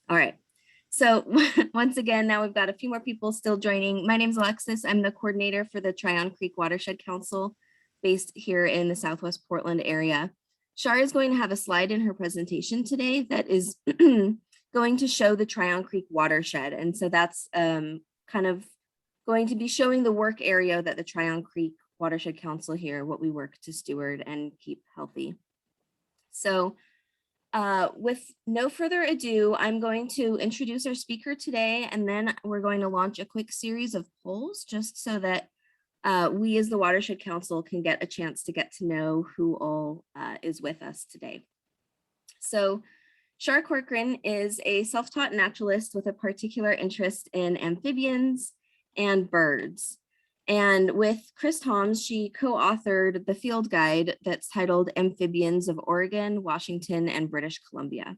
All right. So once again, now we've got a few more people still joining. My name is Alexis. I'm the coordinator for the Tryon Creek Watershed Council based here in the Southwest Portland area. Char is going to have a slide in her presentation today that is going to show the Tryon Creek Watershed. And so that's kind of going to be showing the work area that the Tryon Creek Watershed Council here, what we work to steward and keep healthy. So with no further ado, I'm going to introduce our speaker today, and then we're going to launch a quick series of polls just so that we as the Watershed Council can get a chance to get to know who all is with us today. So Char Corkran is a self-taught naturalist with a particular interest in amphibians and birds. And with Chris Toms, she co-authored the field guide that's titled Amphibians of Oregon, Washington, and British Columbia.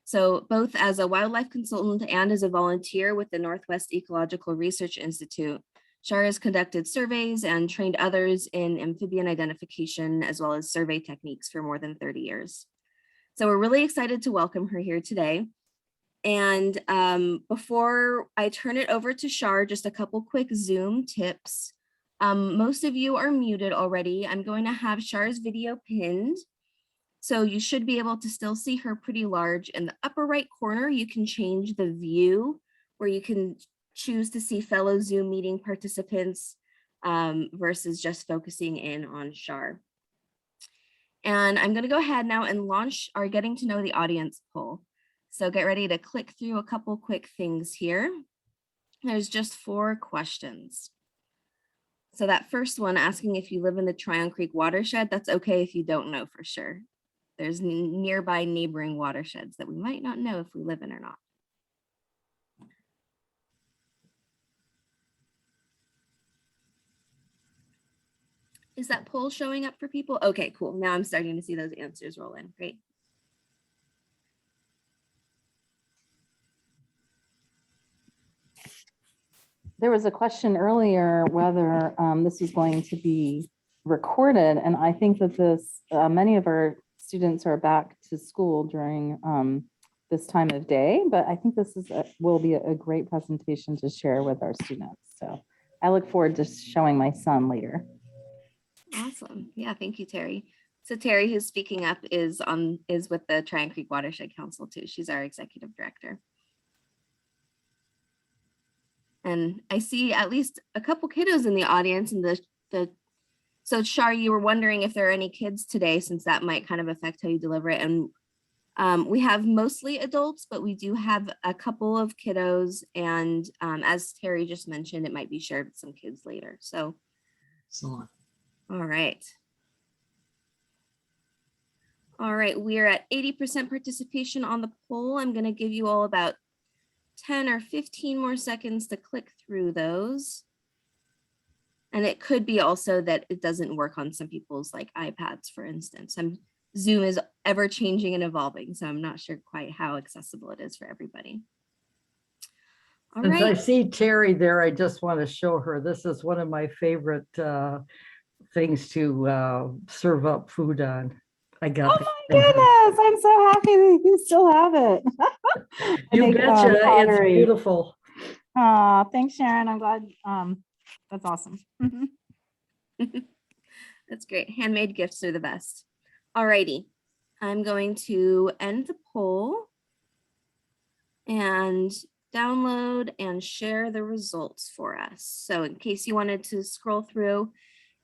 So both as a wildlife consultant and as a volunteer with the Northwest Ecological Research Institute, Char has conducted surveys and trained others in amphibian identification as well as survey techniques for more than 30 years. So we're really excited to welcome her here today. And before I turn it over to Char, just a couple quick Zoom tips. Most of you are muted already. I'm going to have Char's video pinned. So you should be able to still see her pretty large. In the upper right corner, you can change the view where you can choose to see fellow Zoom meeting participants versus just focusing in on Char. And I'm going to go ahead now and launch our Getting to Know the Audience poll. So get ready to click through a couple quick things here. There's just 4 questions. So that first one asking if you live in the Tryon Creek watershed, that's okay if you don't know for sure. There's nearby neighboring watersheds that we might not know if we live in or not. Is that poll showing up for people? Okay, cool. Now I'm starting to see those answers roll in. Great. There was a question earlier whether this is going to be recorded, and I think that this many of our students are back to school during this time of day, but I think this will be a great presentation to share with our students. So I look forward to showing my son later. Awesome. Yeah, thank you, Terry. So Terry, who's speaking up, is with the Tryon Creek Watershed Council too. She's our executive director. And I see at least a couple kiddos in the audience. And so Char, you were wondering if there are any kids today, since that might kind of affect how you deliver it. And we have mostly adults, but we do have a couple of kiddos. And as Terry just mentioned, it might be shared with some kids later. So, excellent. All right. All right, we're at 80% participation on the poll. I'm going to give you all about 10 or 15 more seconds to click through those. And it could be also that it doesn't work on some people's like iPads, for instance. Zoom is ever changing and evolving, so I'm not sure quite how accessible it is for everybody. All Since right. I see Terry there, I just want to show her. This is one of my favorite things to serve up food on. I got. Oh my goodness! I'm so happy that you still have it. You betcha! It's beautiful. Thanks, Sharon. I'm glad. That's awesome. That's great. Handmade gifts are the best. All righty. I'm going to end the poll and download and share the results for us. So in case you wanted to scroll through,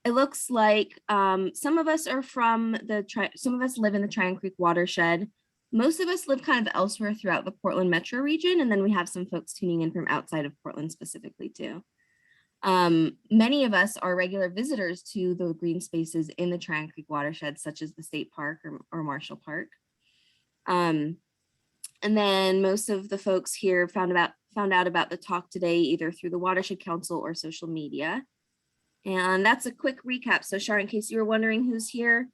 it looks like some of us are from some of us live in the Tryon Creek watershed. Most of us live kind of elsewhere throughout the Portland metro region, and then we have some folks tuning in from outside of Portland specifically too. Many of us are regular visitors to the green spaces in the Tryon Creek watershed, such as the state park or Marshall Park. And then most of the folks here found out about the talk today, either through the Watershed Council or social media. And that's a quick recap. So Char, in case you were wondering who's here,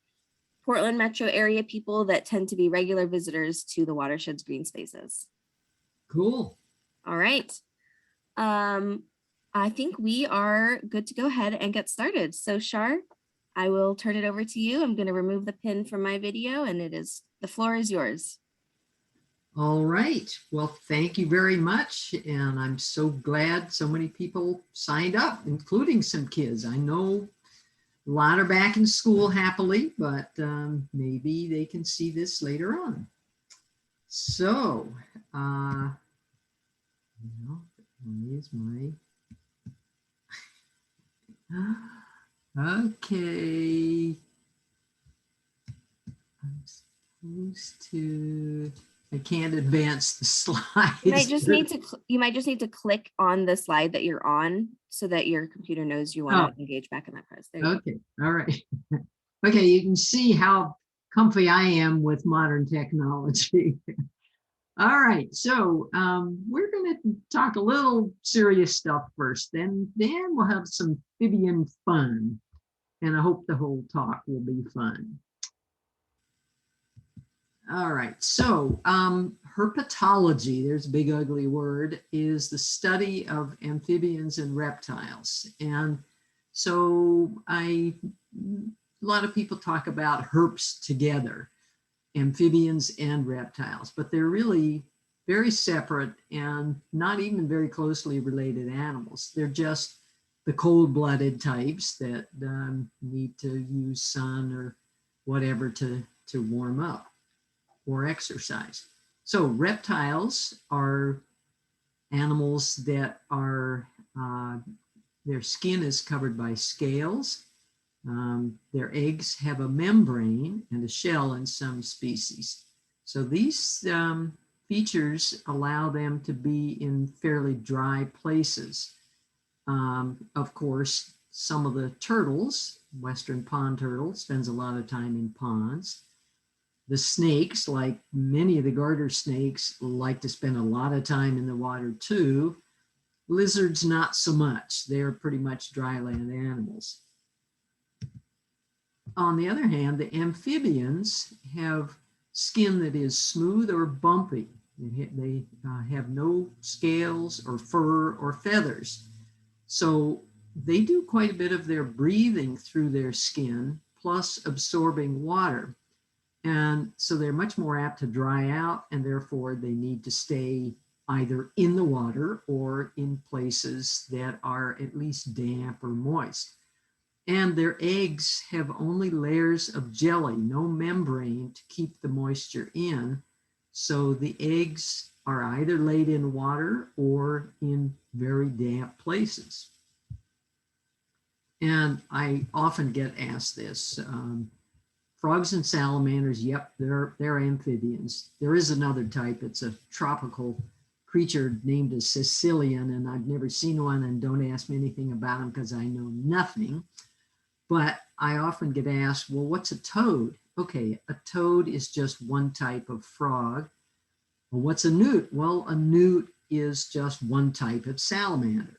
Portland metro area people that tend to be regular visitors to the watershed's green spaces. Cool. All right. I think we are good to go ahead and get started. So Char, I will turn it over to you. I'm going to remove the pin from my video, and the floor is yours. All right. Well, thank you very much. And I'm so glad so many people signed up, including some kids. I know a lot are back in school happily, but maybe they can see this later on. So, where's my, okay. I'm supposed to, I can't advance the slides. You might just need to click on the slide that you're on so that your computer knows you want to engage back in that press. There you go. Okay, all right. Okay, you can see how comfy I am with modern technology. All right, so we're going to talk a little serious stuff first, then we'll have some amphibian fun, and I hope the whole talk will be fun. All right, so herpetology, there's a big ugly word, is the study of amphibians and reptiles. And so a lot of people talk about herps together, amphibians and reptiles, but they're really very separate and not even very closely related animals. They're just the cold-blooded types that need to use sun or whatever to warm up or exercise. So reptiles are animals that are, their skin is covered by scales. Their eggs have a membrane and a shell in some species. So these features allow them to be in fairly dry places. Of course, some of the turtles, Western pond turtle, spends a lot of time in ponds. The snakes, like many of the garter snakes, like to spend a lot of time in the water too. Lizards, not so much. They're pretty much dry land animals. On the other hand, the amphibians have skin that is smooth or bumpy. They have no scales or fur or feathers. So they do quite a bit of their breathing through their skin, plus absorbing water. And so they're much more apt to dry out, and therefore they need to stay either in the water or in places that are at least damp or moist. And their eggs have only layers of jelly, no membrane to keep the moisture in. So the eggs are either laid in water or in very damp places. And I often get asked this. Frogs and salamanders, yep, they're amphibians. There is another type. It's a tropical creature named a Sicilian, and I've never seen one, and don't ask me anything about them because I know nothing. But I often get asked, well, what's a toad? Okay, a toad is just one type of frog. Well, what's a newt? Well, a newt is just one type of salamander.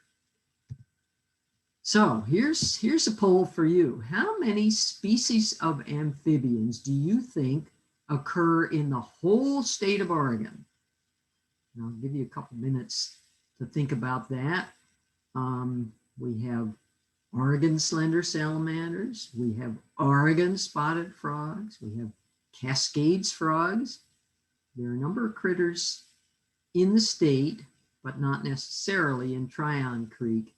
So here's a poll for you. How many species of amphibians do you think occur in the whole state of Oregon? And I'll give you a couple minutes to think about that. We have Oregon slender salamanders. We have Oregon spotted frogs. We have Cascades frogs. There are a number of critters in the state, but not necessarily in Tryon Creek.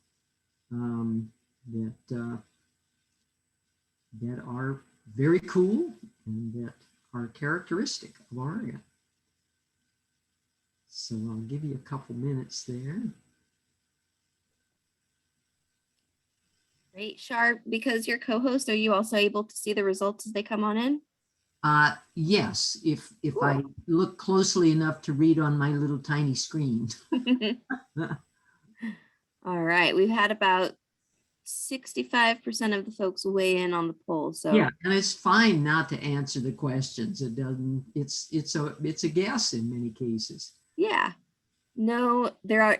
That are very cool and that are characteristic of Oregon. So I'll give you a couple minutes there. Great, Char, because you're co-host, are you also able to see the results as they come on in? Yes, if cool. I look closely enough to read on my little tiny screen. All right, we've had about 65% of the folks weigh in on the poll. So yeah, and it's fine not to answer the questions. It doesn't, it's a guess in many cases. Yeah, no, there are,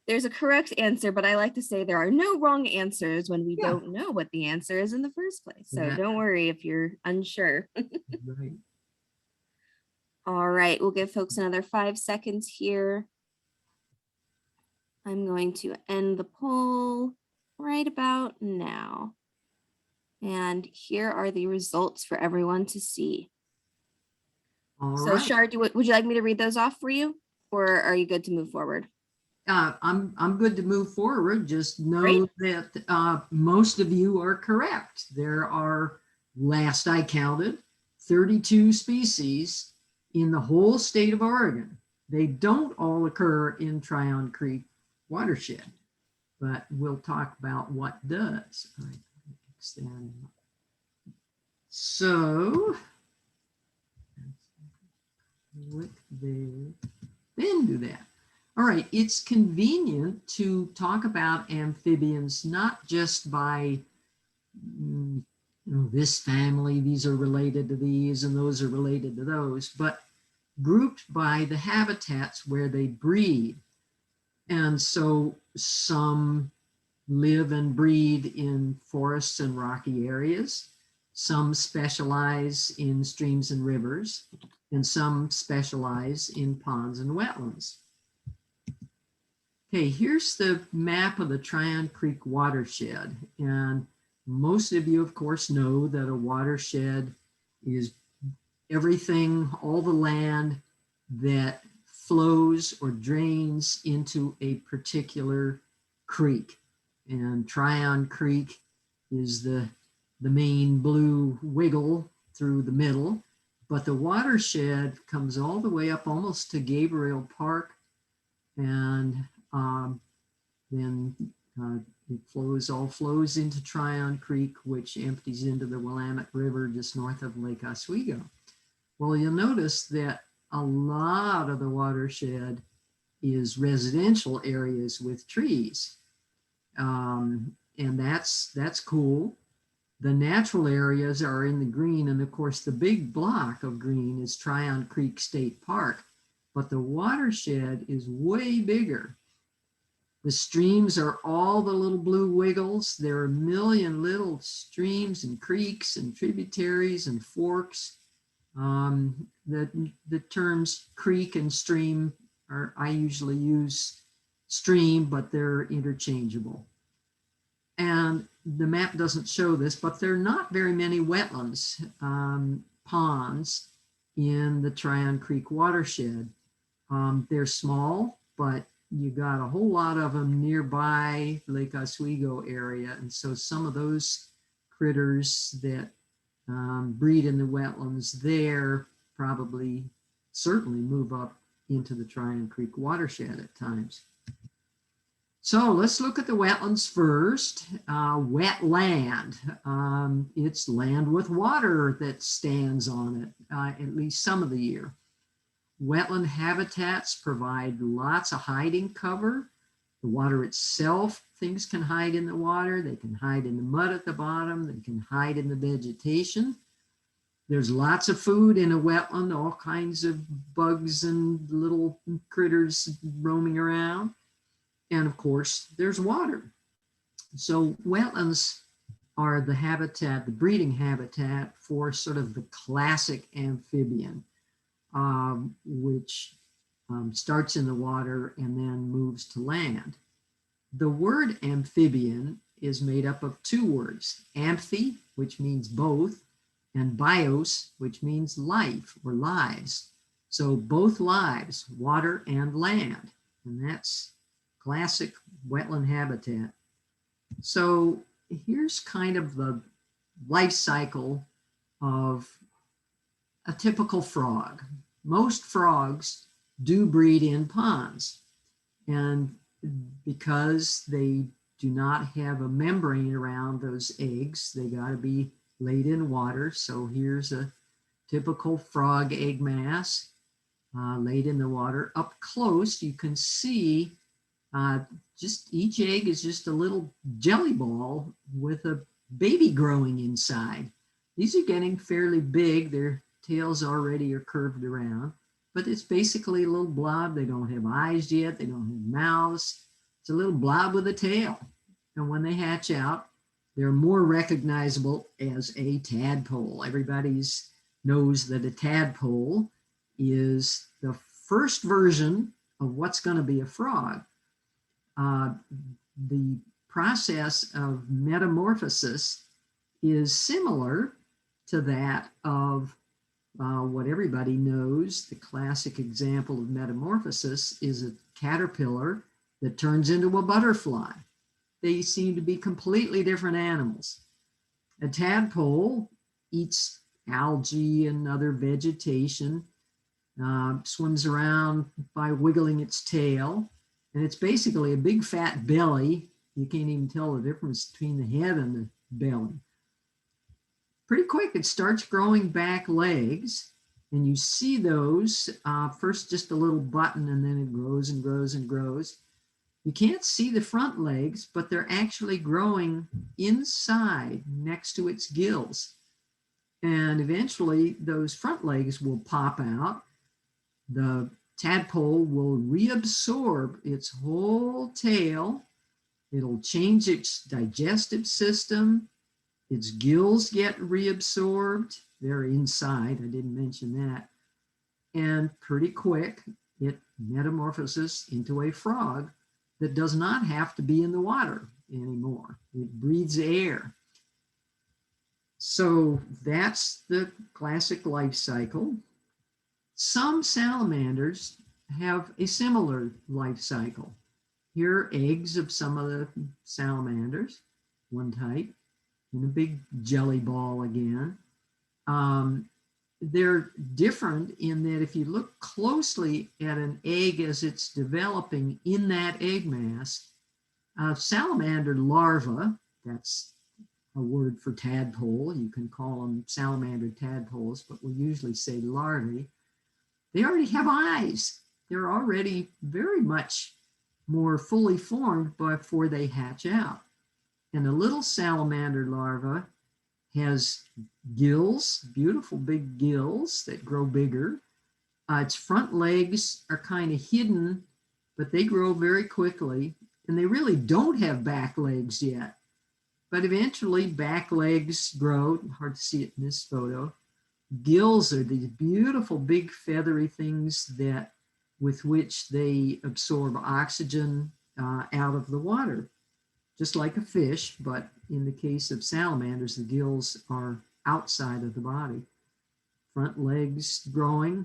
there's a correct answer, but I like to say there are no wrong answers when we don't know what the answer is in the first place. So don't worry if you're unsure. Right. All right, we'll give folks another 5 seconds here. I'm going to end the poll right about now. And here are the results for everyone to see. All So right. Shar, would you like me to read those off for you? Or are you good to move forward? I'm good to move forward. Just Great. know that most of you are correct. There are, last I counted, 32 species in the whole state of Oregon. They don't all occur in Tryon Creek watershed, but we'll talk about what does. All right, extend. So, click there, then do that. All right, it's convenient to talk about amphibians, not just by this family, these are related to these and those are related to those, but grouped by the habitats where they breed. And so some live and breed in forests and rocky areas. Some specialize in streams and rivers, and some specialize in ponds and wetlands. Okay, here's the map of the Tryon Creek watershed. And most of you, of course, know that a watershed is everything, all the land that flows or drains into a particular creek. And Tryon Creek is the main blue wiggle through the middle, but the watershed comes all the way up almost to Gabriel Park, and then it all flows into Tryon Creek, which empties into the Willamette River just north of Lake Oswego. Well, you'll notice that a lot of the watershed is residential areas with trees. And that's cool. The natural areas are in the green, and of course the big block of green is Tryon Creek State Park, but the watershed is way bigger. The streams are all the little blue wiggles. There are a million little streams and creeks and tributaries and forks. The terms creek and stream I usually use stream, but they're interchangeable. And the map doesn't show this, but there are not very many wetlands, ponds in the Tryon Creek watershed. They're small, but you got a whole lot of them nearby Lake Oswego area. And so some of those critters that breed in the wetlands there probably certainly move up into the Tryon Creek watershed at times. So let's look at the wetlands first. Wetland, it's land with water that stands on it at least some of the year. Wetland habitats provide lots of hiding cover. The water itself, things can hide in the water. They can hide in the mud at the bottom. They can hide in the vegetation. There's lots of food in a wetland, all kinds of bugs and little critters roaming around. And of course, there's water. So wetlands are the habitat, the breeding habitat for sort of the classic amphibian, which starts in the water and then moves to land. The word amphibian is made up of two words, amphi, which means both, and bios, which means life or lives. So both lives, water and land, and that's classic wetland habitat. So here's kind of the life cycle of a typical frog. Most frogs do breed in ponds, and because they do not have a membrane around those eggs, they got to be laid in water. So here's a typical frog egg mass laid in the water. Up close, you can see just each egg is just a little jelly ball with a baby growing inside. These are getting fairly big. Their tails already are curved around, but it's basically a little blob. They don't have eyes yet. They don't have mouths. It's a little blob with a tail. And when they hatch out, they're more recognizable as a tadpole. Everybody knows that a tadpole is the first version of what's going to be a frog. The process of metamorphosis is similar to that of what everybody knows, the classic example of metamorphosis is a caterpillar that turns into a butterfly. They seem to be completely different animals. A tadpole eats algae and other vegetation, swims around by wiggling its tail, and it's basically a big fat belly. You can't even tell the difference between the head and the belly. Pretty quick, it starts growing back legs, and you see those first just a little button, and then it grows and grows and grows. You can't see the front legs, but they're actually growing inside next to its gills. And eventually those front legs will pop out. The tadpole will reabsorb its whole tail. It'll change its digestive system. Its gills get reabsorbed. They're inside. I didn't mention that. And pretty quick, it metamorphoses into a frog that does not have to be in the water anymore. It breathes air. So that's the classic life cycle. Some salamanders have a similar life cycle. Here are eggs of some of the salamanders, one type, in a big jelly ball again. They're different in that if you look closely at an egg as it's developing in that egg mass, salamander larva, that's a word for tadpole, you can call them salamander tadpoles, but we usually say larvae, they already have eyes. They're already very much more fully formed before they hatch out. And a little salamander larva has gills, beautiful big gills that grow bigger. Its front legs are kind of hidden, but they grow very quickly, and they really don't have back legs yet. But eventually back legs grow, hard to see it in this photo. Gills are these beautiful big feathery things that with which they absorb oxygen out of the water, just like a fish, but in the case of salamanders, the gills are outside of the body. Front legs growing,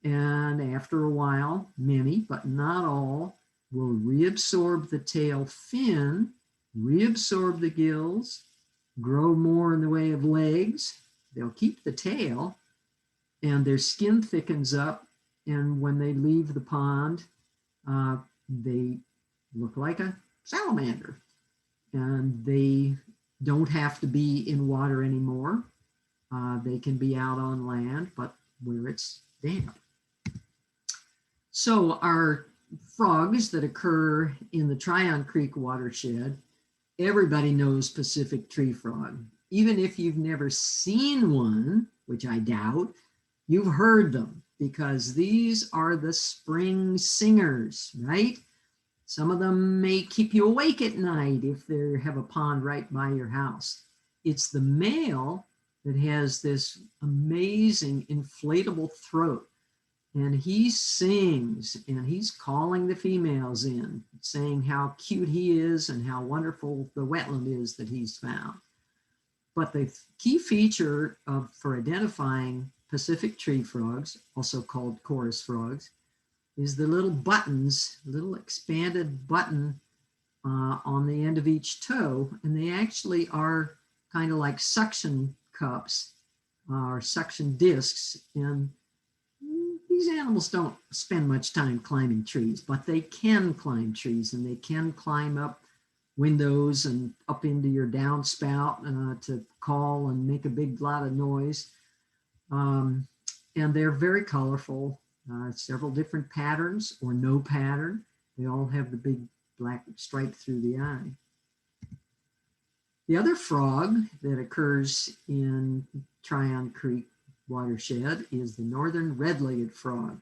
and after a while, many, but not all, will reabsorb the tail fin, reabsorb the gills, grow more in the way of legs. They'll keep the tail, and their skin thickens up, and when they leave the pond, they look like a salamander. And they don't have to be in water anymore. They can be out on land, but where it's damp. So our frogs that occur in the Tryon Creek watershed, everybody knows Pacific tree frog. Even if you've never seen one, which I doubt, you've heard them because these are the spring singers, right? Some of them may keep you awake at night if they have a pond right by your house. It's the male that has this amazing inflatable throat, and he sings and he's calling the females in, saying how cute he is and how wonderful the wetland is that he's found. But the key feature for identifying Pacific tree frogs, also called chorus frogs, is the little buttons, little expanded button on the end of each toe. And they actually are kind of like suction cups or suction discs. And these animals don't spend much time climbing trees, but they can climb trees, and they can climb up windows and up into your downspout to call and make a big lot of noise. And they're very colorful. Several different patterns or no pattern. They all have the big black stripe through the eye. The other frog that occurs in Tryon Creek watershed is the northern red-legged frog.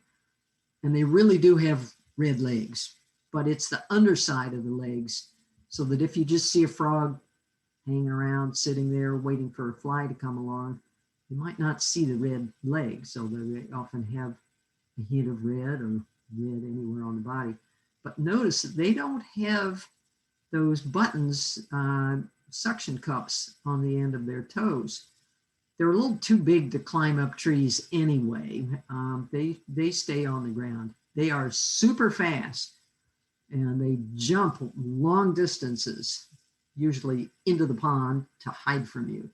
And they really do have red legs, but it's the underside of the legs, so that if you just see a frog hanging around, sitting there waiting for a fly to come along, you might not see the red legs, so they often have a hint of red or red anywhere on the body. But notice that they don't have those buttons, suction cups on the end of their toes. they're a little too big to climb up trees anyway. They stay on the ground. They are super fast and they jump long distances, usually into the pond to hide from you.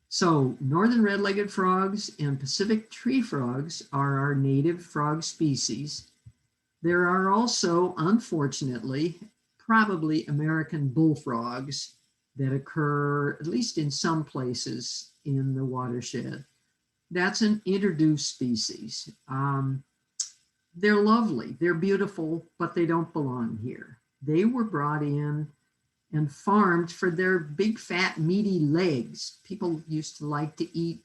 So northern red-legged frogs and Pacific tree frogs are our native frog species. There are also, unfortunately, probably American bullfrogs that occur, at least in some places in the watershed. That's an introduced species. They're lovely, they're beautiful, but they don't belong here. They were brought in and farmed for their big, fat, meaty legs. People used to like to eat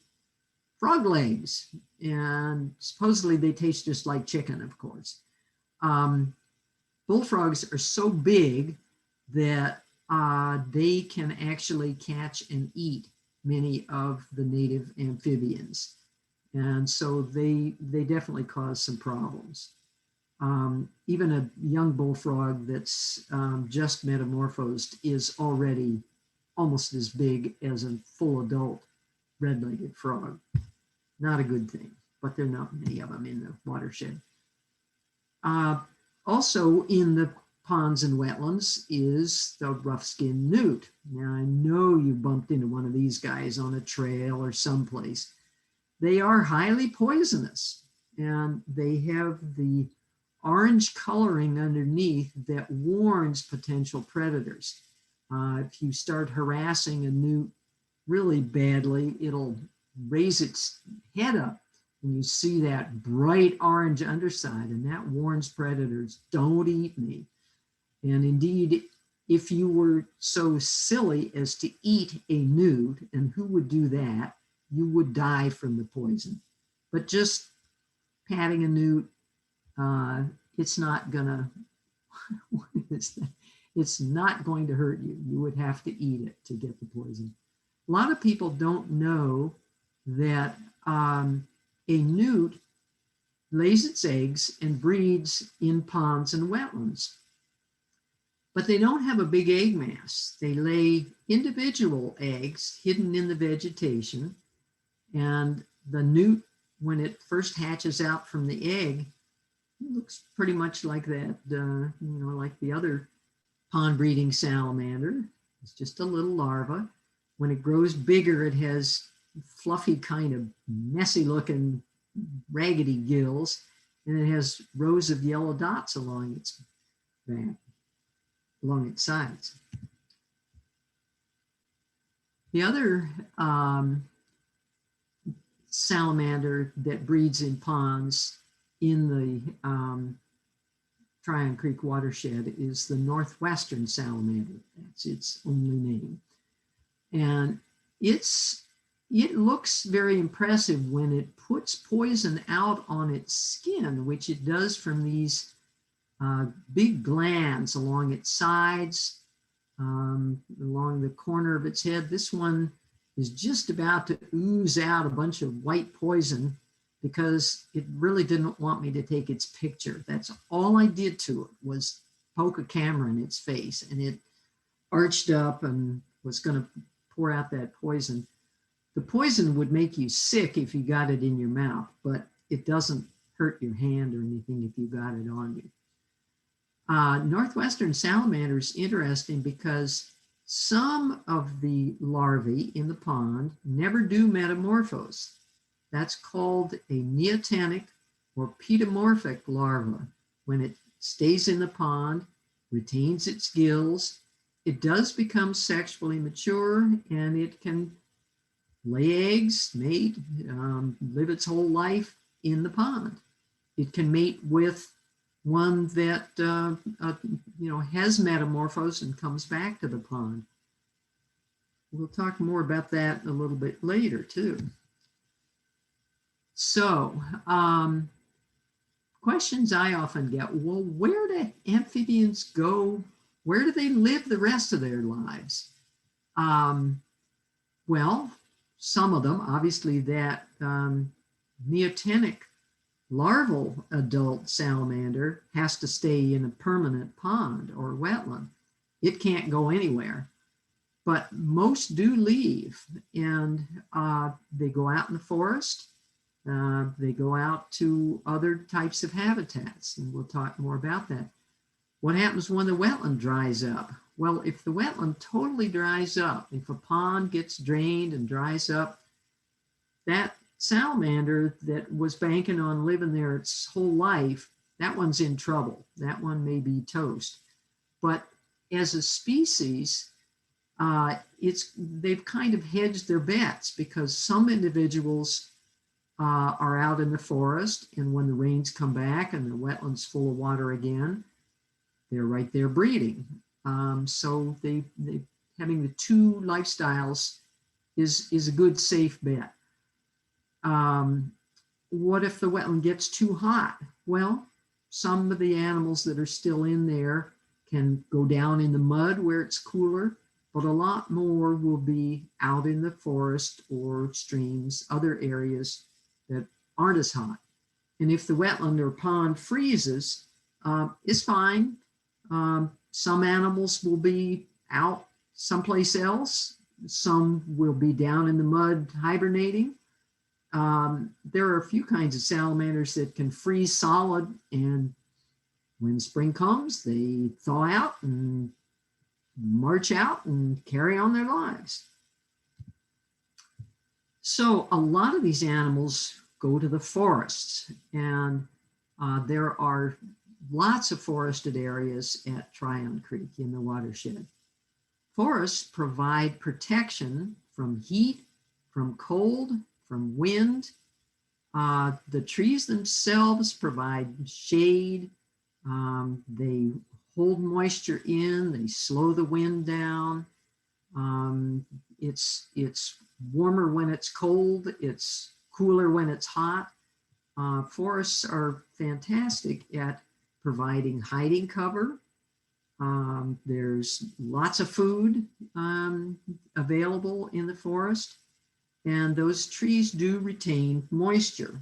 frog legs, and supposedly they taste just like chicken, of course. Bullfrogs are so big that they can actually catch and eat many of the native amphibians. And so they definitely cause some problems. Even a young bullfrog that's just metamorphosed is already almost as big as a full adult red-legged frog. Not a good thing, but there are not many of them in the watershed. Also in the ponds and wetlands is the rough-skinned newt. Now I know you bumped into one of these guys on a trail or someplace. They are highly poisonous and they have the orange coloring underneath that warns potential predators. If you start harassing a newt really badly, it'll raise its head up and you see that bright orange underside, and that warns predators, don't eat me. And indeed, if you were so silly as to eat a newt, and who would do that, you would die from the poison. But just patting a newt, it's not gonna, it's not going to hurt you. You would have to eat it to get the poison. A lot of people don't know that a newt lays its eggs and breeds in ponds and wetlands, but they don't have a big egg mass. They lay individual eggs hidden in the vegetation, and the newt, when it first hatches out from the egg, looks pretty much like that, like the other pond breeding salamander. It's just a little larva. When it grows bigger, it has fluffy, kind of messy looking, raggedy gills, and it has rows of yellow dots along its back, along its sides. The other salamander that breeds in ponds in the Tryon Creek watershed is the northwestern salamander. That's its only name. And it looks very impressive when it puts poison out on its skin, which it does from these big glands along its sides, along the corner of its head. This one is just about to ooze out a bunch of white poison because it really didn't want me to take its picture. That's all I did to it, was poke a camera in its face, and it arched up and was going to pour out that poison. The poison would make you sick if you got it in your mouth, but it doesn't hurt your hand or anything if you got it on you. Northwestern salamander is interesting because some of the larvae in the pond never do metamorphose. That's called a neotenic or pedomorphic larva. When it stays in the pond, retains its gills, it does become sexually mature, and it can lay eggs, mate, live its whole life in the pond. It can mate with one that has metamorphosed and comes back to the pond. We'll talk more about that a little bit later too. So, questions I often get, well, where do amphibians go? Where do they live the rest of their lives? Well, some of them, obviously that neotenic larval adult salamander has to stay in a permanent pond or wetland. It can't go anywhere. but most do leave, and they go out in the forest. They go out to other types of habitats, and we'll talk more about that. What happens when the wetland dries up? Well, if the wetland totally dries up, if a pond gets drained and dries up, that salamander that was banking on living there its whole life, that one's in trouble. That one may be toast. But as a species, they've kind of hedged their bets, because some individuals are out in the forest, and when the rains come back and the wetland's full of water again, they're right there breeding. So they having the two lifestyles is a good, safe bet. What if the wetland gets too hot? Well, some of the animals that are still in there can go down in the mud where it's cooler, but a lot more will be out in the forest or streams, other areas that aren't as hot. And if the wetland or pond freezes, it's fine. Some animals will be out someplace else. Some will be down in the mud hibernating. There are a few kinds of salamanders that can freeze solid, and when spring comes, they thaw out and march out and carry on their lives. So a lot of these animals go to the forests, and there are lots of forested areas at Tryon Creek in the watershed. Forests provide protection from heat, from cold, from wind. The trees themselves provide shade. They hold moisture in, they slow the wind down. It's warmer when it's cold, it's cooler when it's hot. Forests are fantastic at providing hiding cover. There's lots of food available in the forest, and those trees do retain moisture.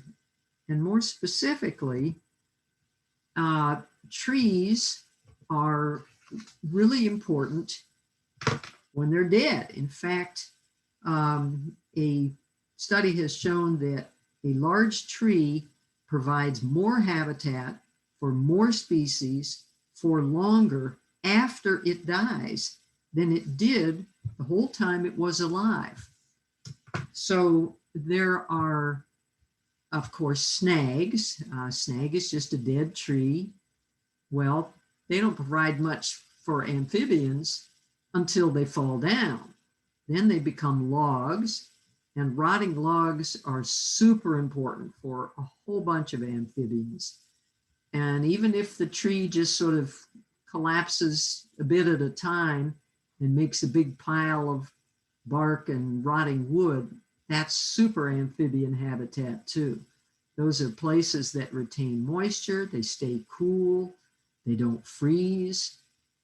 And more specifically, trees are really important when they're dead. In fact, a study has shown that a large tree provides more habitat for more species for longer after it dies than it did the whole time it was alive. So there are, of course, snags. Snag is just a dead tree. Well, they don't provide much for amphibians until they fall down. Then they become logs, and rotting logs are super important for a whole bunch of amphibians. And even if the tree just sort of collapses a bit at a time and makes a big pile of bark and rotting wood, that's super amphibian habitat too. Those are places that retain moisture, they stay cool, they don't freeze.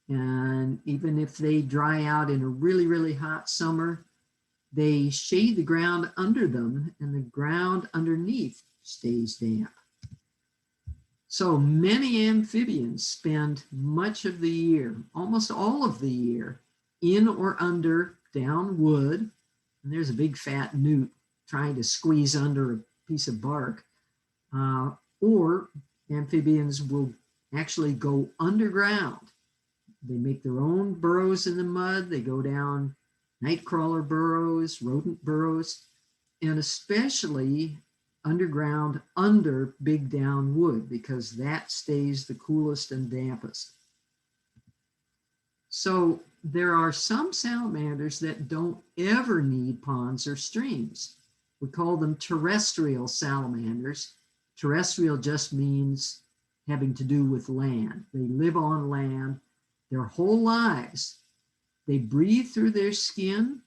And even if they dry out in a really, really hot summer, they shade the ground under them, and the ground underneath stays damp. So many amphibians spend much of the year, almost all of the year, in or under down wood. And there's a big fat newt trying to squeeze under a piece of bark. Or amphibians will actually go underground. They make their own burrows in the mud. They go down nightcrawler burrows, rodent burrows, and especially underground under big down wood, because that stays the coolest and dampest. So there are some salamanders that don't ever need ponds or streams. We call them terrestrial salamanders. Terrestrial just means having to do with land. They live on land their whole lives. They breathe through their skin.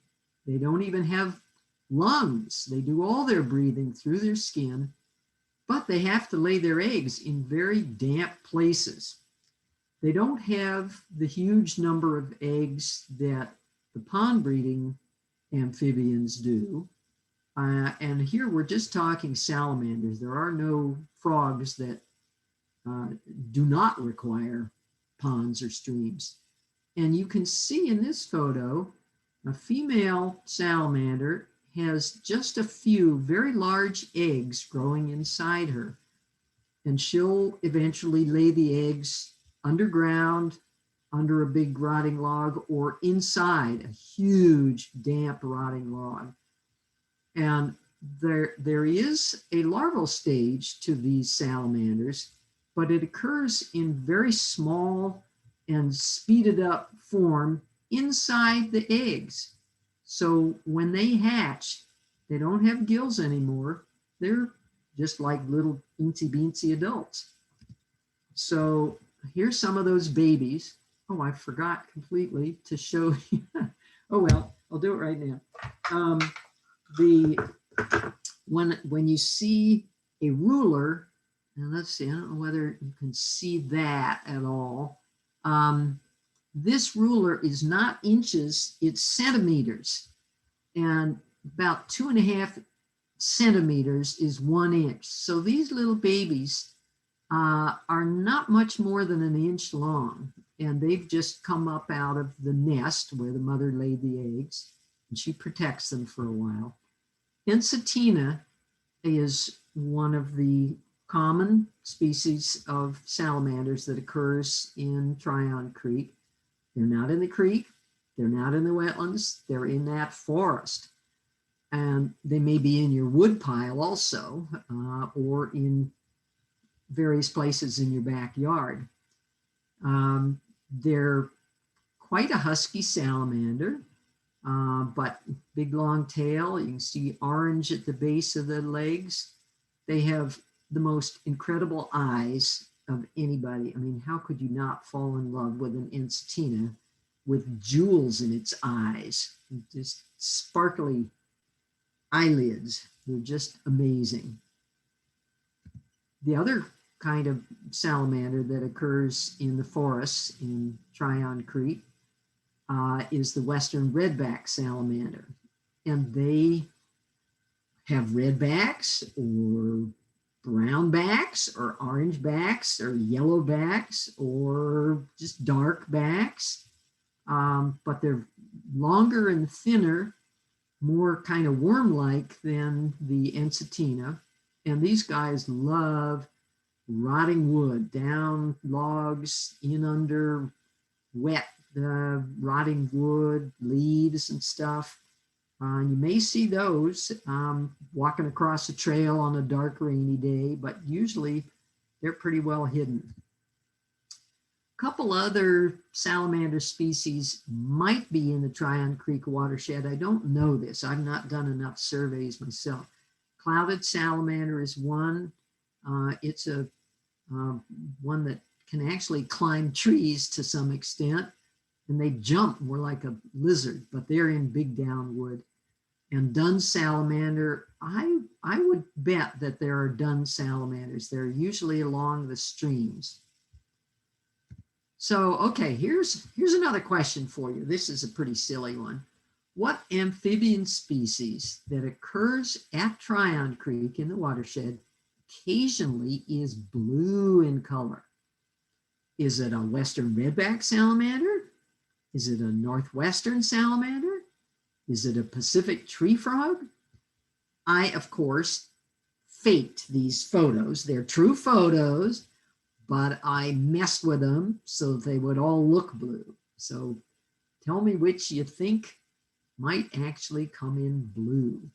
They don't even have lungs. They do all their breathing through their skin, but they have to lay their eggs in very damp places. They don't have the huge number of eggs that the pond breeding amphibians do. And here we're just talking salamanders. There are no frogs that do not require ponds or streams. And you can see in this photo, A female salamander has just a few very large eggs growing inside her, and she'll eventually lay the eggs underground, under a big rotting log, or inside a huge damp rotting log. And there is a larval stage to these salamanders, but it occurs in very small and speeded up form inside the eggs. So when they hatch, they don't have gills anymore. They're just like little teensy beansy adults. So here's some of those babies. Oh, I forgot completely to show you. Oh, well, I'll do it right now. When you see a ruler, and let's see, I don't know whether you can see that at all. This ruler is not inches, it's centimeters. And about 2.5 centimeters is 1 inch. So these little babies are not much more than 1 inch long. And they've just come up out of the nest where the mother laid the eggs, and she protects them for a while. Ensatina is one of the common species of salamanders that occurs in Tryon Creek. They're not in the creek, they're not in the wetlands, they're in that forest. And they may be in your wood pile also, or in various places in your backyard. They're quite a husky salamander, but big long tail. You can see orange at the base of the legs. They have the most incredible eyes of anybody. I mean, how could you not fall in love with an Ensatina with jewels in its eyes? Just sparkly eyelids. They're just amazing. The other kind of salamander that occurs in the forests in Tryon Creek is the western redback salamander. And they have red backs or brown backs or orange backs or yellow backs or just dark backs. But they're longer and thinner, more kind of worm-like than the Ensatina. And these guys love rotting wood, down logs, in under wet rotting wood, leaves and stuff. You may see those walking across a trail on a dark, rainy day, but usually they're pretty well hidden. A couple other salamander species might be in the Tryon Creek watershed. I don't know this. I've not done enough surveys myself. Clouded salamander is one. It's a one that can actually climb trees to some extent, and they jump more like a lizard, but they're in big downwood. And dun salamander, I would bet that there are dun salamanders. They're usually along the streams. So, okay, here's another question for you. This is a pretty silly one. What amphibian species that occurs at Tryon Creek in the watershed occasionally is blue in color? Is it a western redback salamander? Is it a northwestern salamander? Is it a Pacific tree frog? I, of course, faked these photos. They're true photos, but I messed with them so they would all look blue. So tell me which you think might actually come in blue.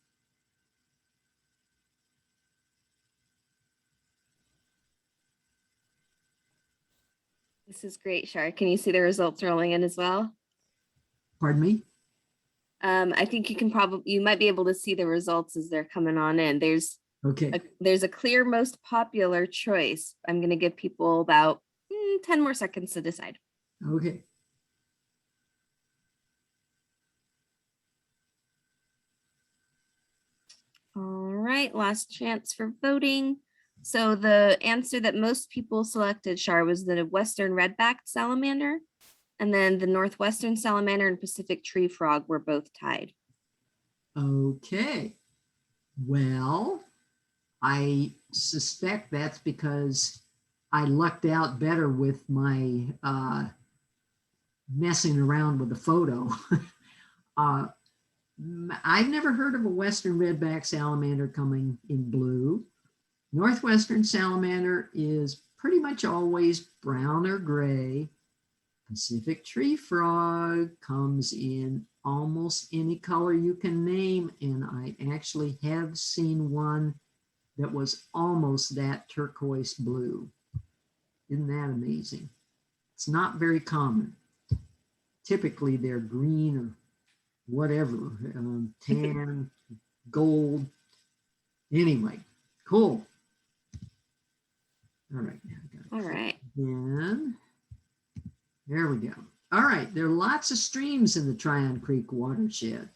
This is great, Char. Can you see the results rolling in as well? Pardon me? I think you might be able to see the results as they're coming on in. There's a clear most popular choice. I'm going to give people about 10 more seconds to decide. Okay. All right, last chance for voting. So the answer that most people selected, Char, was the western red-backed salamander, and then the northwestern salamander and Pacific tree frog were both tied. Okay. Well, I suspect that's because I lucked out better with my messing around with the photo. I've never heard of a western redback salamander coming in blue. Northwestern salamander is pretty much always brown or gray. Pacific tree frog comes in almost any color you can name, and I actually have seen one that was almost that turquoise blue. Isn't that amazing? It's not very common. Typically they're green or whatever, tan, gold. Anyway, cool. All right. All right. Then there we go. All right. There are lots of streams in the Tryon Creek watershed.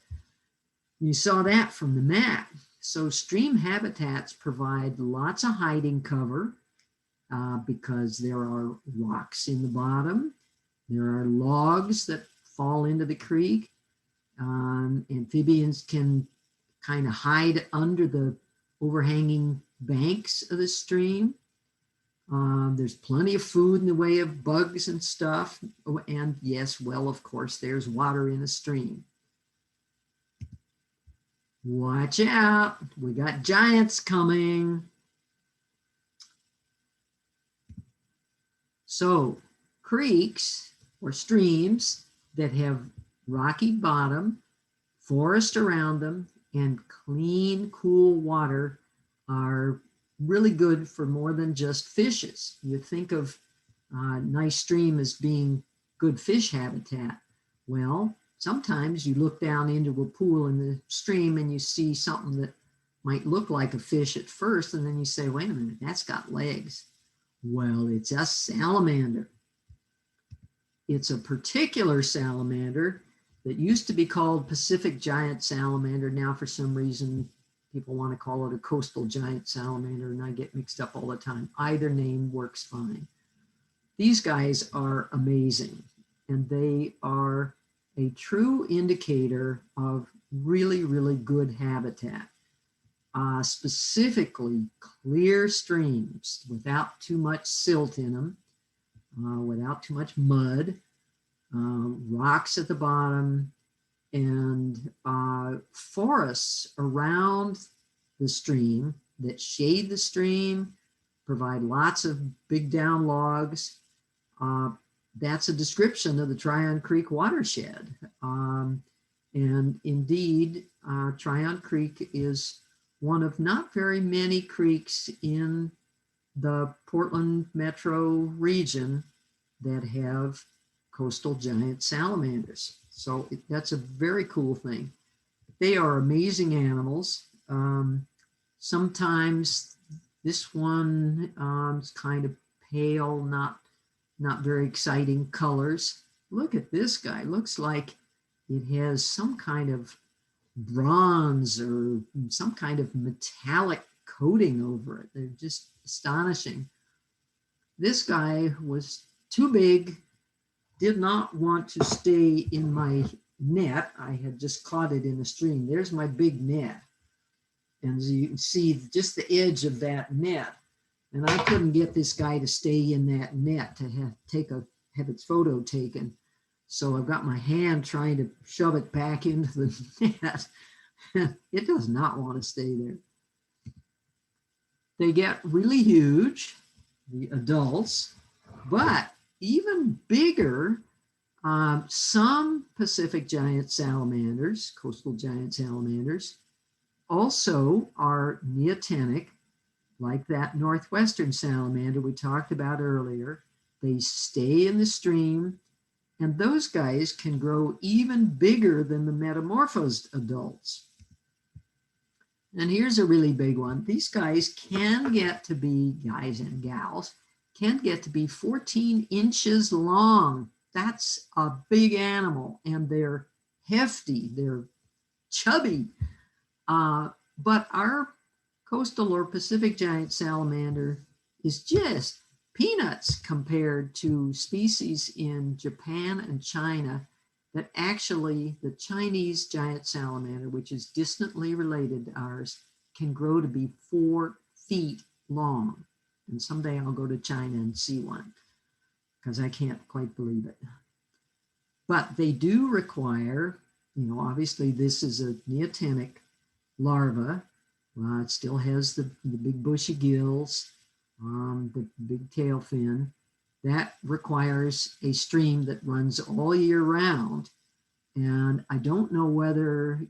You saw that from the map. So stream habitats provide lots of hiding cover because there are rocks in the bottom. There are logs that fall into the creek. Amphibians can kind of hide under the overhanging banks of the stream. There's plenty of food in the way of bugs and stuff. Oh, and yes, well, of course, there's water in a stream. Watch out, we got giants coming. So creeks or streams that have rocky bottom, forest around them, and clean, cool water are really good for more than just fishes. You think of a nice stream as being good fish habitat. Well, sometimes you look down into a pool in the stream and you see something that might look like a fish at first, and then you say, wait a minute, that's got legs. Well, it's a salamander. It's a particular salamander that used to be called Pacific giant salamander. Now, for some reason, people want to call it a coastal giant salamander, and I get mixed up all the time. Either name works fine. These guys are amazing, and they are a true indicator of really, really good habitat. Specifically clear streams without too much silt in them, without too much mud, rocks at the bottom, and forests around the stream that shade the stream, provide lots of big down logs. That's a description of the Tryon Creek watershed. And indeed, Tryon Creek is one of not very many creeks in the Portland metro region that have coastal giant salamanders. So that's a very cool thing. They are amazing animals. Sometimes this one is kind of pale, not very exciting colors. Look at this guy. Looks like it has some kind of bronze or some kind of metallic coating over it. They're just astonishing. This guy was too big, did not want to stay in my net. I had just caught it in the stream. There's my big net. And as you can see, just the edge of that net. And I couldn't get this guy to stay in that net to have its photo taken. So I've got my hand trying to shove it back into the net. It does not want to stay there. They get really huge, the adults, but even bigger, some Pacific giant salamanders, coastal giant salamanders, also are neotenic, like that northwestern salamander we talked about earlier. They stay in the stream, and those guys can grow even bigger than the metamorphosed adults. And here's a really big one. These guys can get to be, guys and gals, can get to be 14 inches long. That's a big animal, and they're hefty, they're chubby. But our coastal or Pacific giant salamander is just peanuts compared to species in Japan and China that actually the Chinese giant salamander, which is distantly related to ours, can grow to be 4 feet long. And someday I'll go to China and see one because I can't quite believe it. But they do require obviously this is a neotenic larva. It still has the big bushy gills, the big tail fin. That requires a stream that runs all year round. And I don't know whether,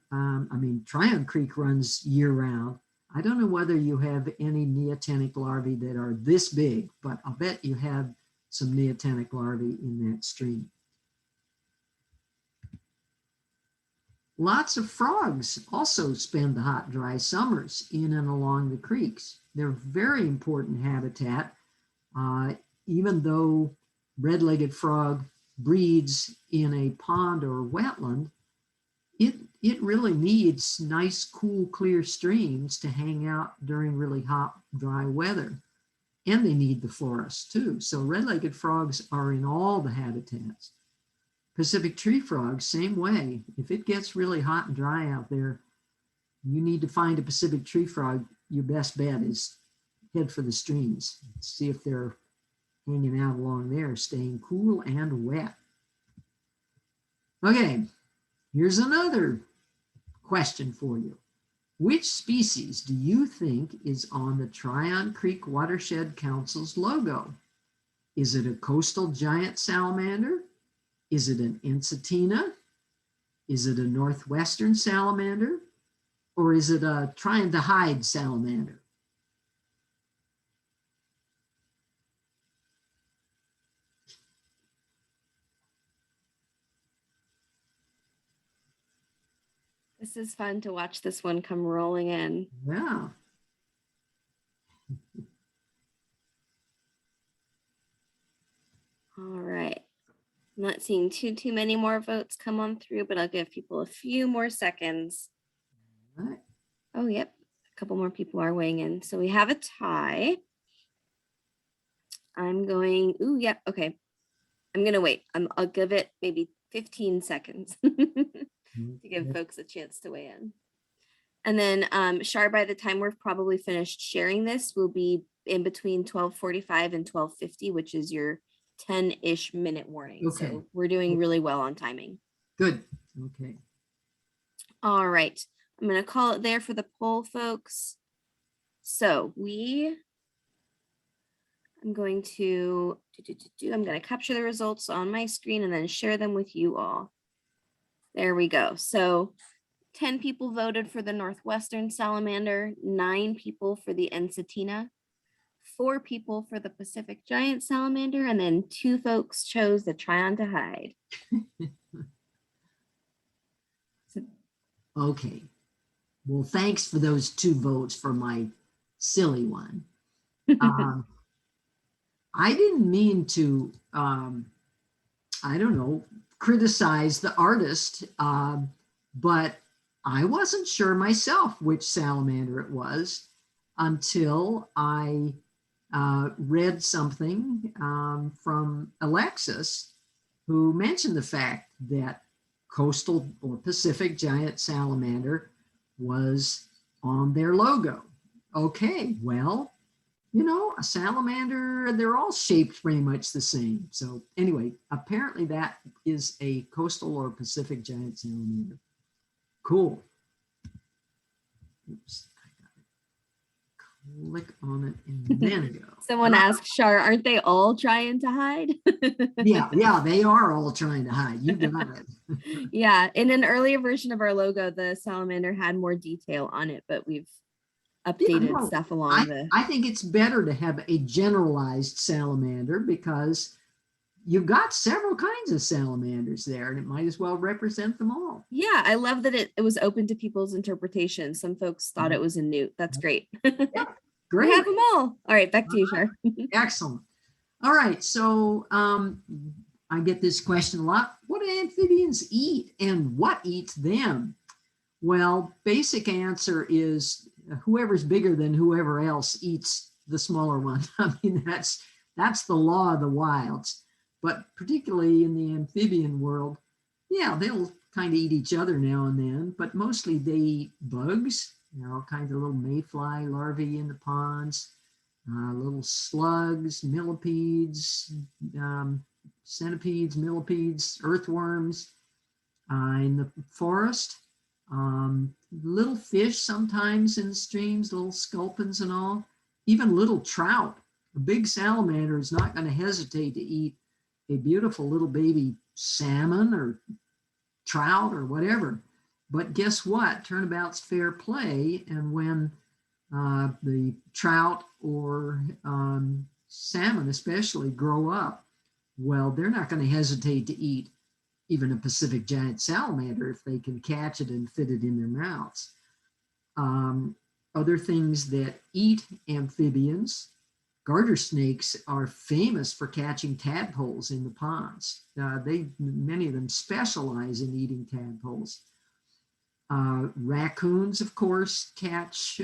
Tryon Creek runs year round. I don't know whether you have any neotenic larvae that are this big, but I'll bet you have some neotenic larvae in that stream. Lots of frogs also spend the hot, dry summers in and along the creeks. They're very important habitat, even though red-legged frog breeds in a pond or wetland. It really needs nice, cool, clear streams to hang out during really hot, dry weather. And they need the forest too. So red-legged frogs are in all the habitats. Pacific tree frogs, same way. If it gets really hot and dry out there, you need to find a Pacific tree frog. Your best bet is head for the streams. See if they're hanging out along there, staying cool and wet. Okay, here's another question for you. Which species do you think is on the Tryon Creek Watershed Council's logo? Is it a coastal giant salamander? Is it an ensatina? Is it a northwestern salamander? Or is it a trying to hide salamander? This is fun to watch this one come rolling in. Yeah. All right. I'm not seeing too many more votes come on through, but I'll give people a few more seconds. All right. Oh, yep. A couple more people are weighing in. So we have a tie. I'm going, ooh, yep. Yeah, okay. I'm going to wait. I'll give it maybe 15 seconds to give folks a chance to weigh in. And then Char, by the time we're probably finished sharing this, will be in between 12:45 and 12:50, which is your 10-ish minute warning. Okay. So we're doing really well on timing. Good. Okay. All right. I'm going to call it there for the poll, folks. So I'm going to capture the results on my screen and then share them with you all. There we go. So 10 people voted for the northwestern salamander, 9 people for the ensatina, 4 people for the Pacific giant salamander, and then 2 folks chose the Tryon to hide. Okay. Well, thanks for those 2 votes for my silly one. I didn't mean to, I don't know, criticize the artist, but I wasn't sure myself which salamander it was until I read something from Alexis, who mentioned the fact that coastal or Pacific giant salamander was on their logo. Okay, well, a salamander, they're all shaped pretty much the same. So anyway, apparently that is a coastal or Pacific giant salamander. Cool. Oops, I got to click on it and then go. Someone asked Char, aren't they all trying to hide? Yeah, they are all trying to hide. You got it. Yeah, in an earlier version of our logo, the salamander had more detail on it, but we've updated stuff along I think it's better to have a generalized salamander because you've got several kinds of salamanders there and it might as well represent them all. Yeah, I love that it was open to people's interpretation. Some folks thought it was a newt. That's great. Yeah, great. We have them all. All right, back to you, Char. Excellent. All right, so I get this question a lot. What do amphibians eat and what eats them? Well, basic answer is whoever's bigger than whoever else eats the smaller one. I mean, that's the law of the wilds. But particularly in the amphibian world, yeah, they'll kind of eat each other now and then, but mostly they eat bugs, all kinds of little mayfly larvae in the ponds, little slugs, millipedes, centipedes, millipedes, earthworms, in the forest. Little fish sometimes in the streams, little sculpins and all, even little trout. A big salamander is not going to hesitate to eat a beautiful little baby salmon or trout or whatever. But guess what? Turnabout's fair play. And when the trout or salmon especially grow up, well, they're not going to hesitate to eat even a Pacific giant salamander if they can catch it and fit it in their mouths. Other things that eat amphibians, garter snakes are famous for catching tadpoles in the ponds. Many of them specialize in eating tadpoles. Raccoons, of course, catch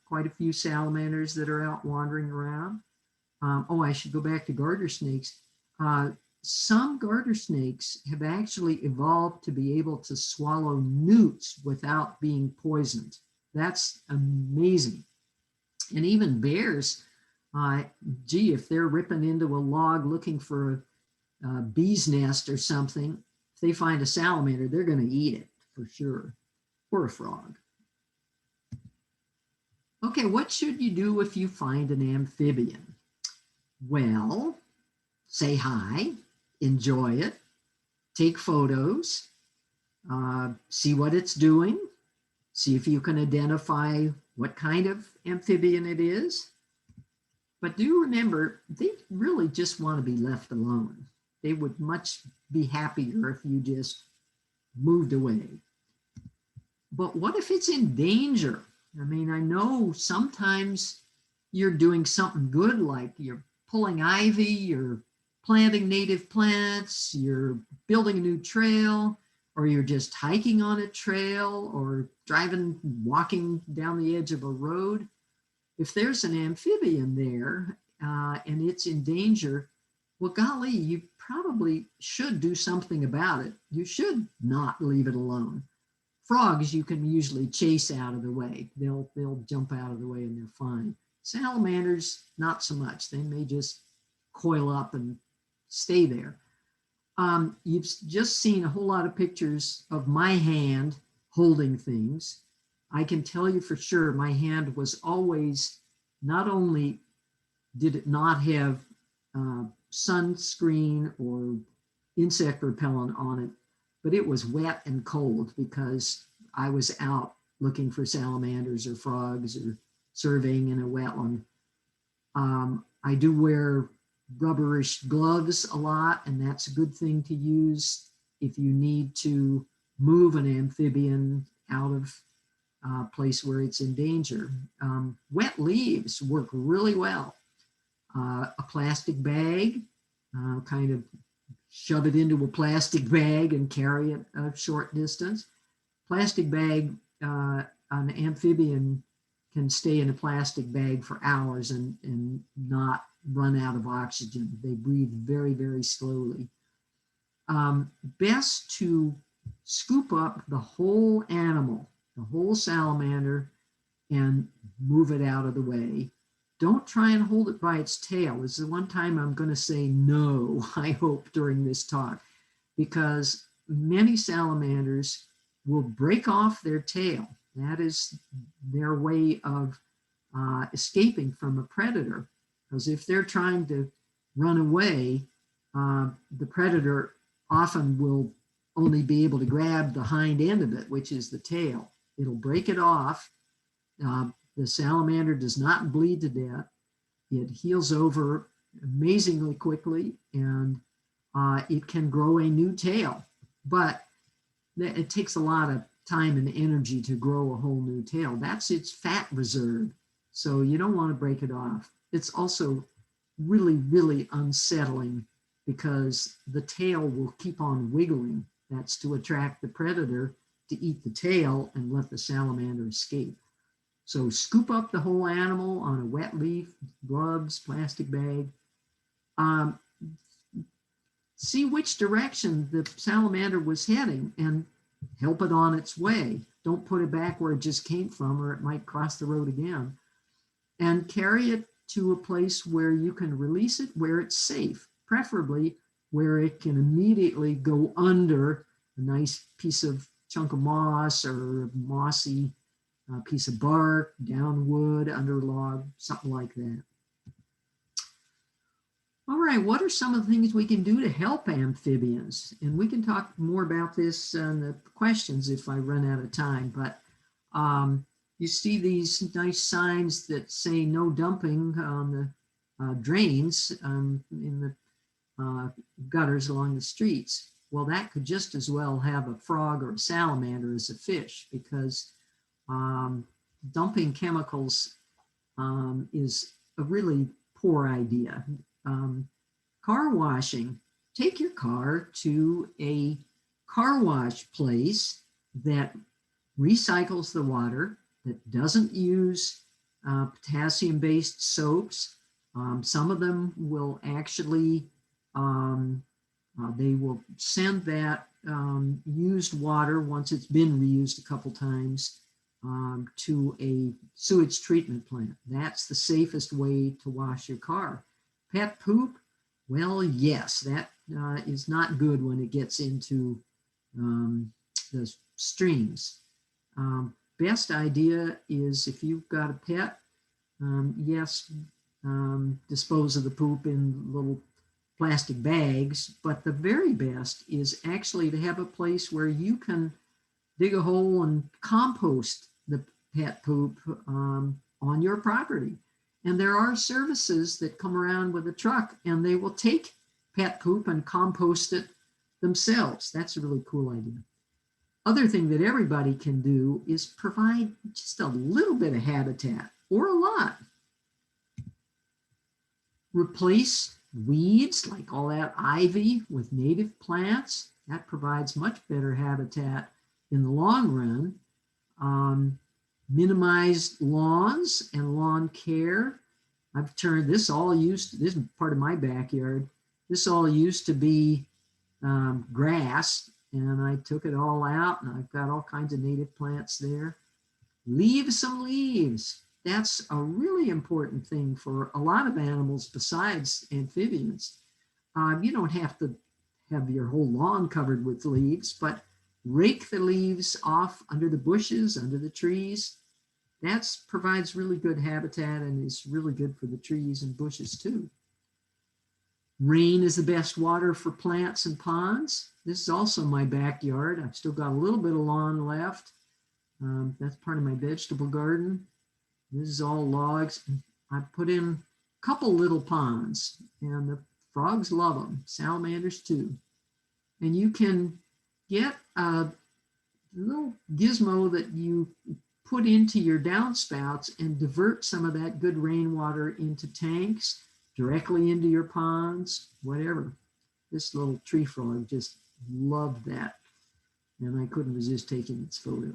quite a few salamanders that are out wandering around. I should go back to garter snakes. Some garter snakes have actually evolved to be able to swallow newts without being poisoned. That's amazing. And even bears, if they're ripping into a log looking for a bee's nest or something, if they find a salamander, they're going to eat it for sure, or a frog. Okay, what should you do if you find an amphibian? Well, say hi, enjoy it, take photos, see what it's doing, see if you can identify what kind of amphibian it is. But do remember, they really just want to be left alone. They would much be happier if you just moved away. But what if it's in danger? I mean, I know sometimes you're doing something good, like you're pulling ivy, you're planting native plants, you're building a new trail, or you're just hiking on a trail or walking down the edge of a road. If there's an amphibian there and it's in danger, well, golly, you probably should do something about it. You should not leave it alone. Frogs, you can usually chase out of the way. They'll jump out of the way and they're fine. Salamanders, not so much. They may just coil up and stay there. You've just seen a whole lot of pictures of my hand holding things. I can tell you for sure my hand was always, not only did it not have sunscreen or insect repellent on it, but it was wet and cold because I was out looking for salamanders or frogs or surveying in a wetland. I do wear rubberish gloves a lot, and that's a good thing to use if you need to move an amphibian out of a place where it's in danger. Wet leaves work really well. A plastic bag, kind of shove it into a plastic bag and carry it a short distance. Plastic bag, an amphibian can stay in a plastic bag for hours and not run out of oxygen. They breathe very, very slowly. Best to scoop up the whole animal, the whole salamander, and move it out of the way. Don't try and hold it by its tail. This is the one time I'm going to say no, I hope, during this talk, because many salamanders will break off their tail. That is their way of escaping from a predator. Because if they're trying to run away, the predator often will only be able to grab the hind end of it, which is the tail. It'll break it off. The salamander does not bleed to death. It heals over amazingly quickly, and it can grow a new tail. But it takes a lot of time and energy to grow a whole new tail. That's its fat reserve. So you don't want to break it off. It's also really, really unsettling because the tail will keep on wiggling. That's to attract the predator to eat the tail and let the salamander escape. So scoop up the whole animal on a wet leaf, gloves, plastic bag. See which direction the salamander was heading and help it on its way. Don't put it back where it just came from, or it might cross the road again. And carry it to a place where you can release it, where it's safe, preferably where it can immediately go under a nice piece of chunk of moss or a mossy piece of bark, down wood, under log, something like that. All right, what are some of the things we can do to help amphibians? And we can talk more about this in the questions if I run out of time, but you see these nice signs that say no dumping on the drains in the gutters along the streets. Well, that could just as well have a frog or a salamander as a fish, because dumping chemicals is a really poor idea. Car washing. Take your car to a car wash place that recycles the water, that doesn't use potassium-based soaps. Some of them will actually, they will send that used water, once it's been reused a couple times, to a sewage treatment plant. That's the safest way to wash your car. Pet poop, well, yes, that is not good when it gets into the streams. Best idea is, if you've got a pet, yes, dispose of the poop in little plastic bags, but the very best is actually to have a place where you can dig a hole and compost the pet poop on your property. And there are services that come around with a truck and they will take pet poop and compost it themselves. That's a really cool idea. Other thing that everybody can do is provide just a little bit of habitat, or a lot. Replace weeds, like all that ivy, with native plants. That provides much better habitat in the long run. Minimize lawns and lawn care. I've turned this this is part of my backyard. This all used to be grass, and I took it all out, and I've got all kinds of native plants there. Leave some leaves. That's a really important thing for a lot of animals besides amphibians. You don't have to have your whole lawn covered with leaves, but rake the leaves off under the bushes, under the trees. That provides really good habitat and is really good for the trees and bushes too. Rain is the best water for plants and ponds. This is also my backyard. I've still got a little bit of lawn left. That's part of my vegetable garden. This is all logs. I've put in a couple little ponds, and the frogs love them, salamanders too. And you can get a little gizmo that you put into your downspouts and divert some of that good rainwater into tanks, directly into your ponds, whatever. This little tree frog just loved that, and I couldn't resist taking its photo.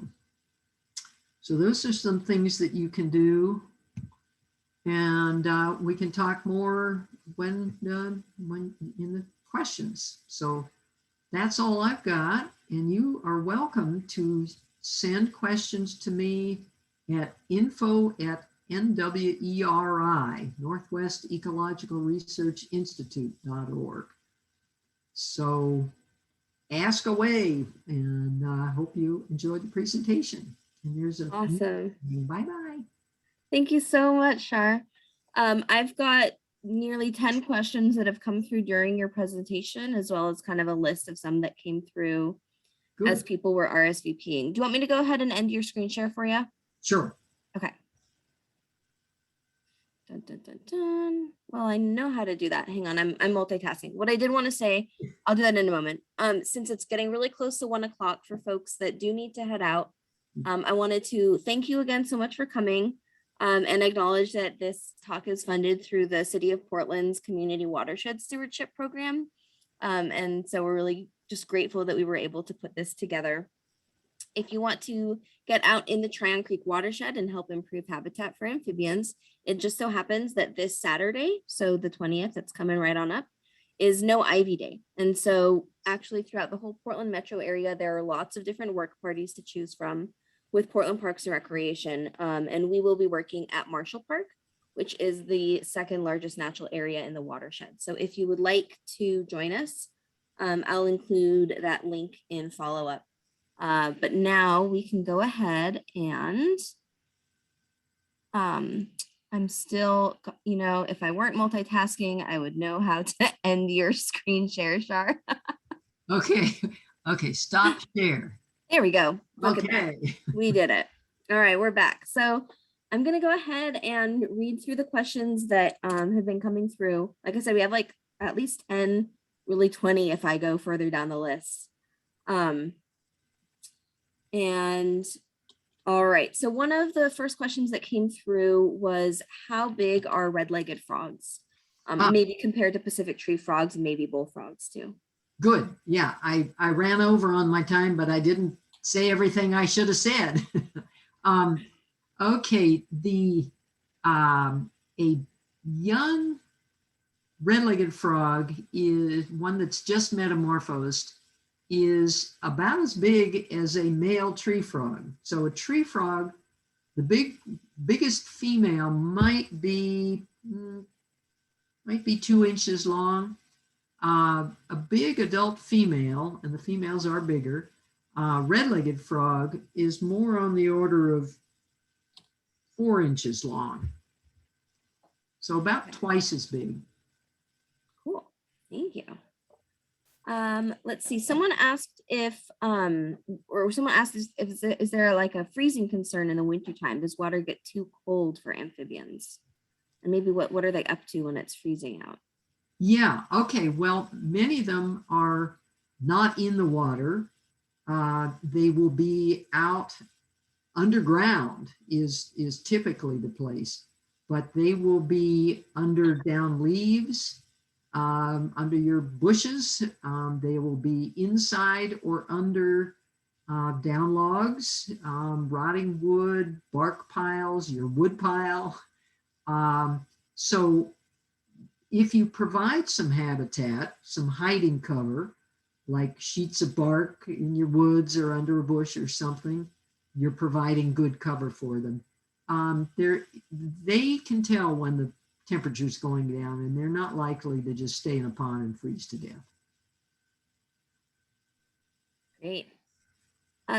So those are some things that you can do, and we can talk more when in the questions. So that's all I've got, and you are welcome to send questions to me at info@NWERI, Northwest Ecological Research Institute.org. So ask away, and I hope you enjoyed the presentation. And there's a Awesome. bye-bye. Thank you so much, Char. I've got nearly 10 questions that have come through during your presentation, as well as kind of a list of some that came through as Good. people were RSVPing. Do you want me to go ahead and end your screen share for you? Sure. Okay. Dun, dun, dun, dun. Well, I know how to do that. Hang on, I'm multitasking. What I did want to say, I'll do that in a moment. Since it's getting really close to 1 o'clock for folks that do need to head out, I wanted to thank you again so much for coming, and acknowledge that this talk is funded through the City of Portland's Community Watershed Stewardship Program. And so we're really just grateful that we were able to put this together. If you want to get out in the Tryon Creek watershed and help improve habitat for amphibians, it just so happens that this Saturday, so the 20th, that's coming right on up, is No Ivy Day. And so actually throughout the whole Portland metro area, there are lots of different work parties to choose from with Portland Parks and Recreation. And we will be working at Marshall Park, which is the second largest natural area in the watershed. So if you would like to join us, I'll include that link in follow-up. But now we can go ahead and I'm still, if I weren't multitasking, I would know how to end your screen share, Char. Okay, okay, stop share. There we go. Look at that. Okay. We did it. All right, we're back. So I'm going to go ahead and read through the questions that have been coming through. Like I said, we have like at least 10, really 20 if I go further down the list. And all right, so one of the first questions that came through was, how big are red-legged frogs? Maybe compared to Pacific tree frogs and maybe bullfrogs too. Good. Yeah, I ran over on my time, but I didn't say everything I should have said. Okay, a young red-legged frog is one that's just metamorphosed, is about as big as a male tree frog. So a tree frog, the biggest female might be 2 inches long. A big adult female, and the females are bigger, red-legged frog is more on the order of 4 inches long. So about twice as big. Cool, thank you. Let's see, someone asked if, is there like a freezing concern in the wintertime? Does water get too cold for amphibians? And maybe what are they up to when it's freezing out? Yeah, okay, well, many of them are not in the water. They will be out underground is typically the place, but they will be under down leaves, under your bushes. They will be inside or under down logs, rotting wood, bark piles, your wood pile. So if you provide some habitat, some hiding cover, like sheets of bark in your woods or under a bush or something, you're providing good cover for them. They can tell when the temperature's going down, and they're not likely to just stay in a pond and freeze to death. Great.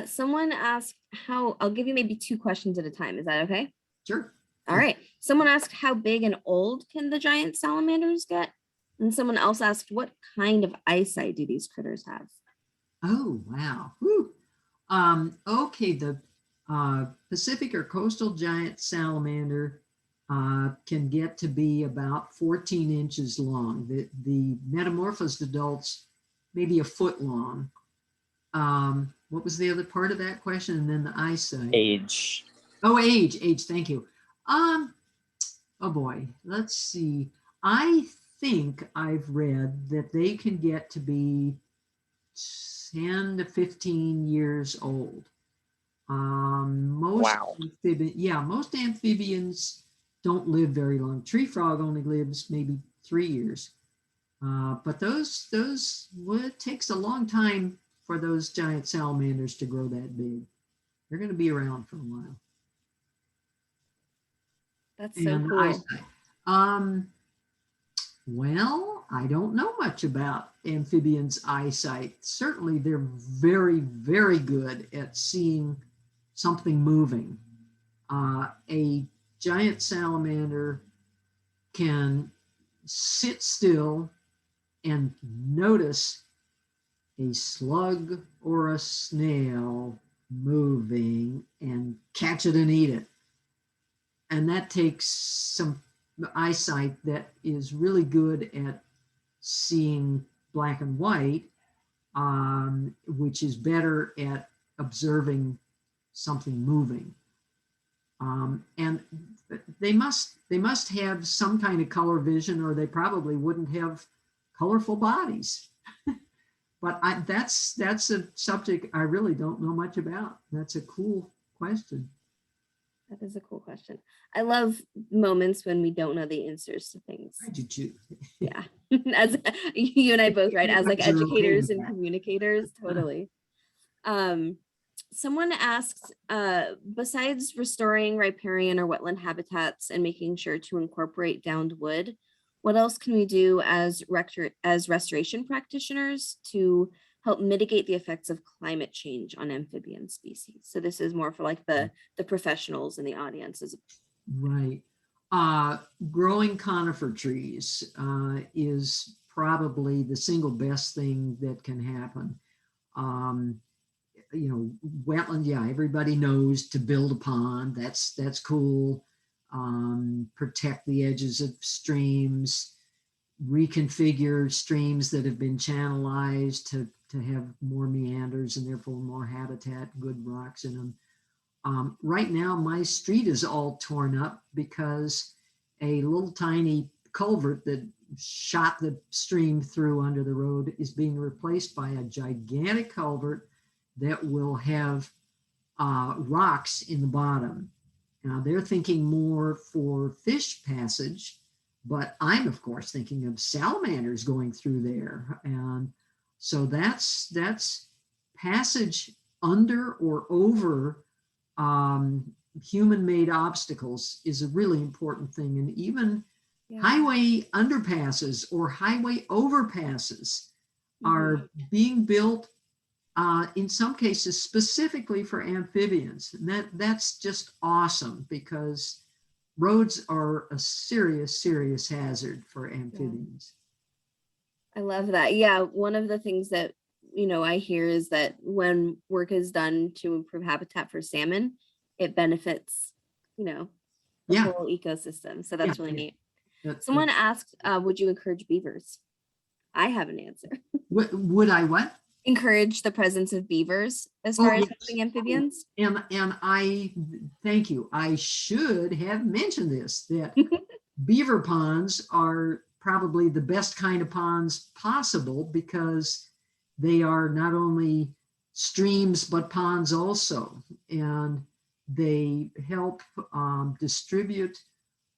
Someone asked I'll give you maybe 2 questions at a time. Is that okay? Sure. All right. Someone asked, how big and old can the giant salamanders get? And someone else asked, what kind of eyesight do these critters have? Oh, wow. Whew. Okay, the Pacific or coastal giant salamander can get to be about 14 inches long. The metamorphosed adults, maybe a foot long. What was the other part of that question? And then the eyesight. Age. Oh, age, thank you. Oh boy, let's see. I think I've read that they can get to be 10 to 15 years old. Most amphibians don't live very long. Tree frog only lives maybe 3 years. But it takes a long time for those giant salamanders to grow that big. They're going to be around for a while. That's so cool. Eyesight. Well, I don't know much about amphibians' eyesight. Certainly, they're very, very good at seeing something moving. A giant salamander can sit still and notice a slug or a snail moving and catch it and eat it. And that takes some eyesight that is really good at seeing black and white, which is better at observing something moving. And they must have some kind of color vision, or they probably wouldn't have colorful bodies. But that's a subject I really don't know much about. That's a cool question. That is a cool question. I love moments when we don't know the answers to things. I do too. Yeah, as you and I both, right? As like You're okay educators with and that. communicators, totally. Someone asked, besides restoring riparian or wetland habitats and making sure to incorporate downed wood, What else can we do as restoration practitioners to help mitigate the effects of climate change on amphibian species? So this is more for like the professionals in the audience. Right. Growing conifer trees is probably the single best thing that can happen. Wetland, yeah, everybody knows to build a pond. That's cool. Protect the edges of streams, reconfigure streams that have been channelized to have more meanders and therefore more habitat, good rocks in them. Right now, my street is all torn up because a little tiny culvert that shot the stream through under the road is being replaced by a gigantic culvert that will have rocks in the bottom. Now they're thinking more for fish passage, but I'm of course thinking of salamanders going through there. And so that's passage under or over human-made obstacles is a really important thing. And even highway underpasses or highway overpasses are being built in some cases specifically for amphibians. And that's just awesome because roads are a serious hazard for amphibians. I love that. Yeah, one of the things that I hear is that when work is done to improve habitat for salmon, it benefits the whole ecosystem. So that's really neat. Someone asked, would you encourage beavers? I have an answer. Would I what? Encourage the presence of beavers as far as helping amphibians. And I thank you. I should have mentioned this, that beaver ponds are probably the best kind of ponds possible because they are not only streams but ponds also, and they help distribute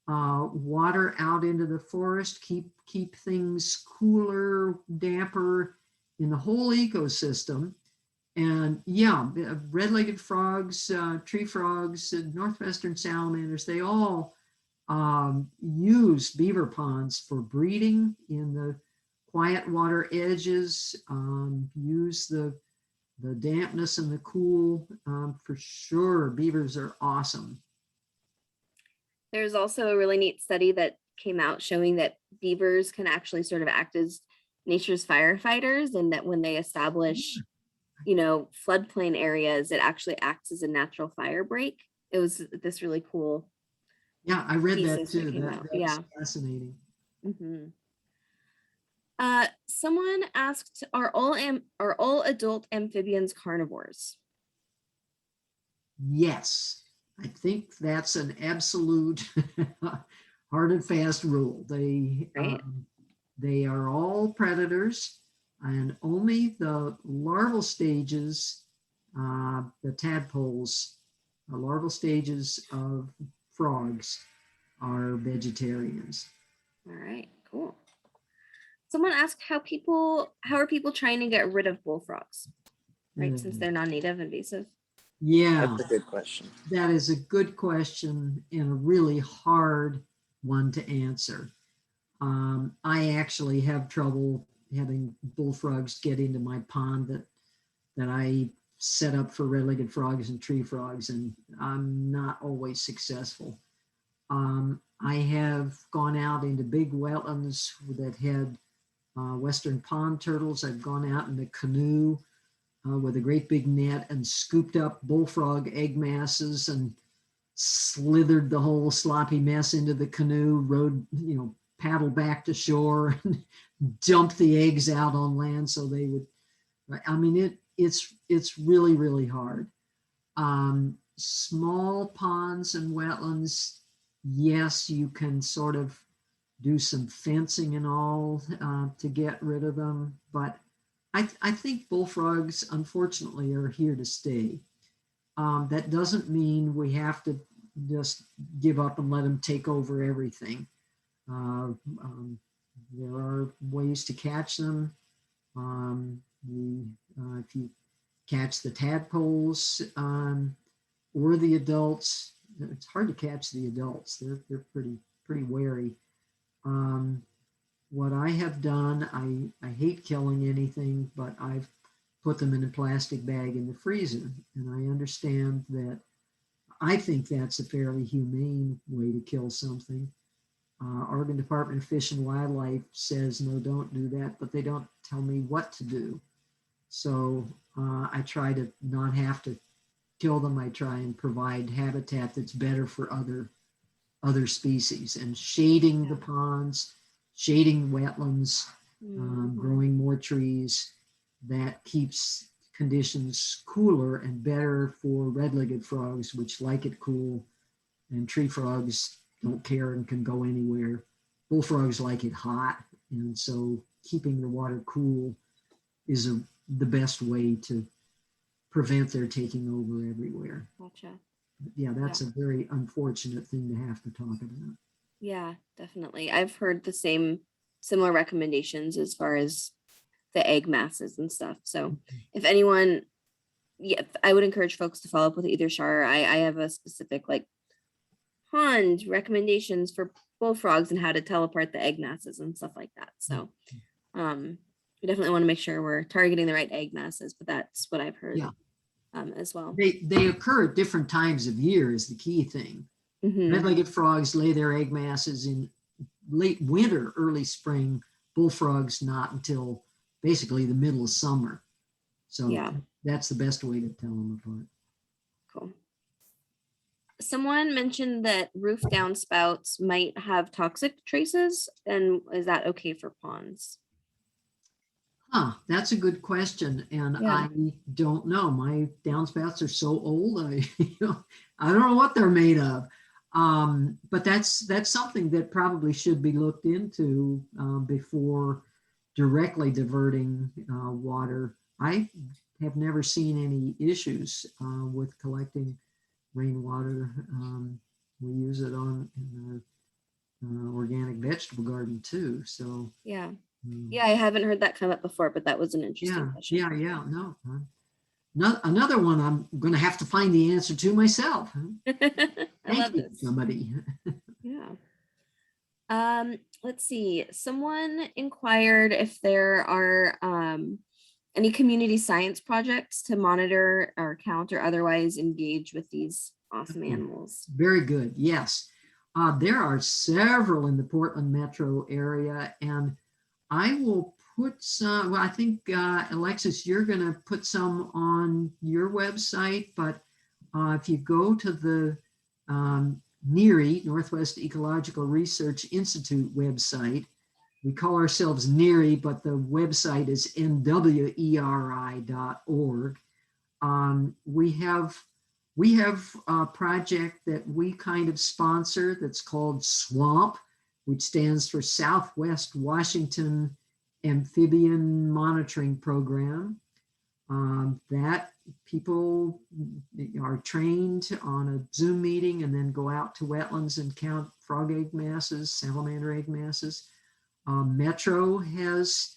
water out into the forest, keep things cooler, damper in the whole ecosystem. And yeah, red-legged frogs, tree frogs, northwestern salamanders, they all use beaver ponds for breeding in the quiet water edges, use the dampness and the cool. For sure, beavers are awesome. There's also a really neat study that came out showing that beavers can actually sort of act as nature's firefighters, and that when they establish floodplain areas, it actually acts as a natural fire break. It was this really cool. Yeah, I read that too. That's fascinating. Someone asked, are all adult amphibians carnivores? Yes, I think that's an absolute hard and fast rule. They are all predators, and only the larval stages, the tadpoles, the larval stages of frogs are vegetarians. All right, cool. Someone asked how are people trying to get rid of bullfrogs, right? Since they're non-native invasive. Yeah, that's a good question. That is a good question and a really hard one to answer. I actually have trouble having bullfrogs get into my pond that I set up for red-legged frogs and tree frogs, and I'm not always successful. I have gone out into big wetlands that had western pond turtles. I've gone out in a canoe with a great big net and scooped up bullfrog egg masses and slithered the whole sloppy mess into the canoe, rode, paddled back to shore and dumped the eggs out on land so they would, it's really, really hard. Small ponds and wetlands, yes, you can sort of do some fencing and all to get rid of them, but I think bullfrogs, unfortunately, are here to stay. That doesn't mean we have to just give up and let them take over everything. There are ways to catch them. If you catch the tadpoles or the adults, it's hard to catch the adults. They're pretty wary. done, I hate killing anything, but I've put them in a plastic bag in the freezer. And I understand that, I think that's a fairly humane way to kill something. Oregon Department of Fish and Wildlife says, no, don't do that, but they don't tell me what to do. So I try to not have to kill them. I try and provide habitat that's better for other species, and shading the ponds, shading wetlands, growing more trees. That keeps conditions cooler and better for red-legged frogs, which like it cool, and tree frogs don't care and can go anywhere. Bullfrogs like it hot, and so keeping the water cool is the best way to prevent their taking over everywhere. Gotcha. Yeah, that's a very unfortunate thing to have to talk about. Yeah, definitely. I've heard the similar recommendations as far as the egg masses and stuff. So if anyone, yeah, I would encourage folks to follow up with either Char or I have a specific like pond recommendations for bullfrogs and how to tell apart the egg masses and stuff like that. So we definitely want to make sure we're targeting the right egg masses, but that's what I've heard as well. They occur at different times of year is the key thing. Red-legged frogs lay their egg masses in late winter, early spring. Bullfrogs not until basically the middle of summer. So that's the best way to tell them apart. Cool. Someone mentioned that roof downspouts might have toxic traces, and is that okay for ponds? That's a good question, and I don't know. My downspouts are so old, I don't know what they're made of. But that's something that probably should be looked into before directly diverting water. I have never seen any issues with collecting rainwater. We use it in our organic vegetable garden too. So yeah, I haven't heard that come up before, but that was an interesting question. No, another one I'm going to have to find the answer to myself. Thank you, somebody. Let's see. Someone inquired if there are any community science projects to monitor or count or otherwise engage with these awesome animals. Very good. Yes. There are several in the Portland metro area, and I will put some, well, I think, Alexis, you're going to put some on your website, but if you go to the NERI, Northwest Ecological Research Institute website, we call ourselves NERI, but the website is nweri.org. We have a project that we kind of sponsor that's called SWAMP, which stands for Southwest Washington Amphibian Monitoring Program. That people are trained on a Zoom meeting and then go out to wetlands and count frog egg masses, salamander egg masses. Metro has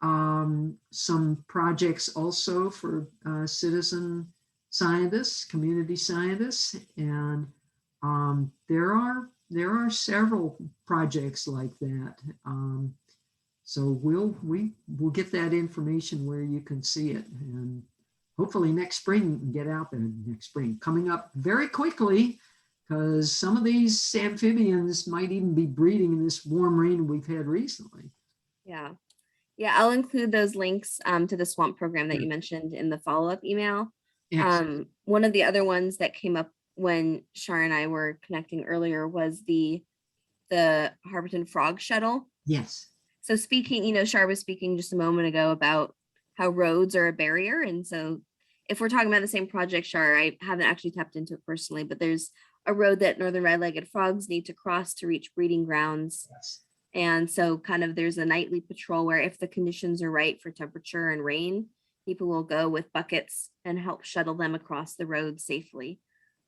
some projects also for citizen scientists, community scientists, and there are several projects like that. So we'll get that information where you can see it, and hopefully next spring you can get out there. Next spring coming up very quickly, because some of these amphibians might even be breeding in this warm rain we've had recently. Yeah, I'll include those links to the swamp program that you mentioned in the follow-up email. One of the other ones that came up when Char and I were connecting earlier was the Harberton Frog Shuttle. Yes. So speaking, Char was speaking just a moment ago about how roads are a barrier. And so if we're talking about the same project, Char, I haven't actually tapped into it personally, but there's a road that northern red-legged frogs need to cross to reach breeding grounds. Yes. And so kind of there's a nightly patrol where if the conditions are right for temperature and rain, people will go with buckets and help shuttle them across the road safely.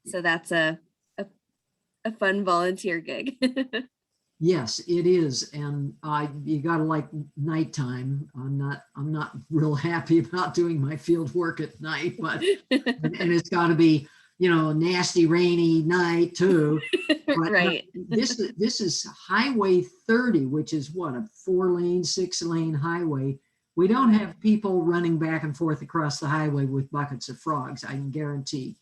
So that's a fun volunteer gig. Yes, it is, and you gotta like nighttime. I'm not real happy about doing my field work at night, but and it's got to be nasty rainy night too. But Right. this is Highway 30, which is what, a 4-lane, 6-lane highway. We don't have people running back and forth across the highway with buckets of frogs, I can guarantee.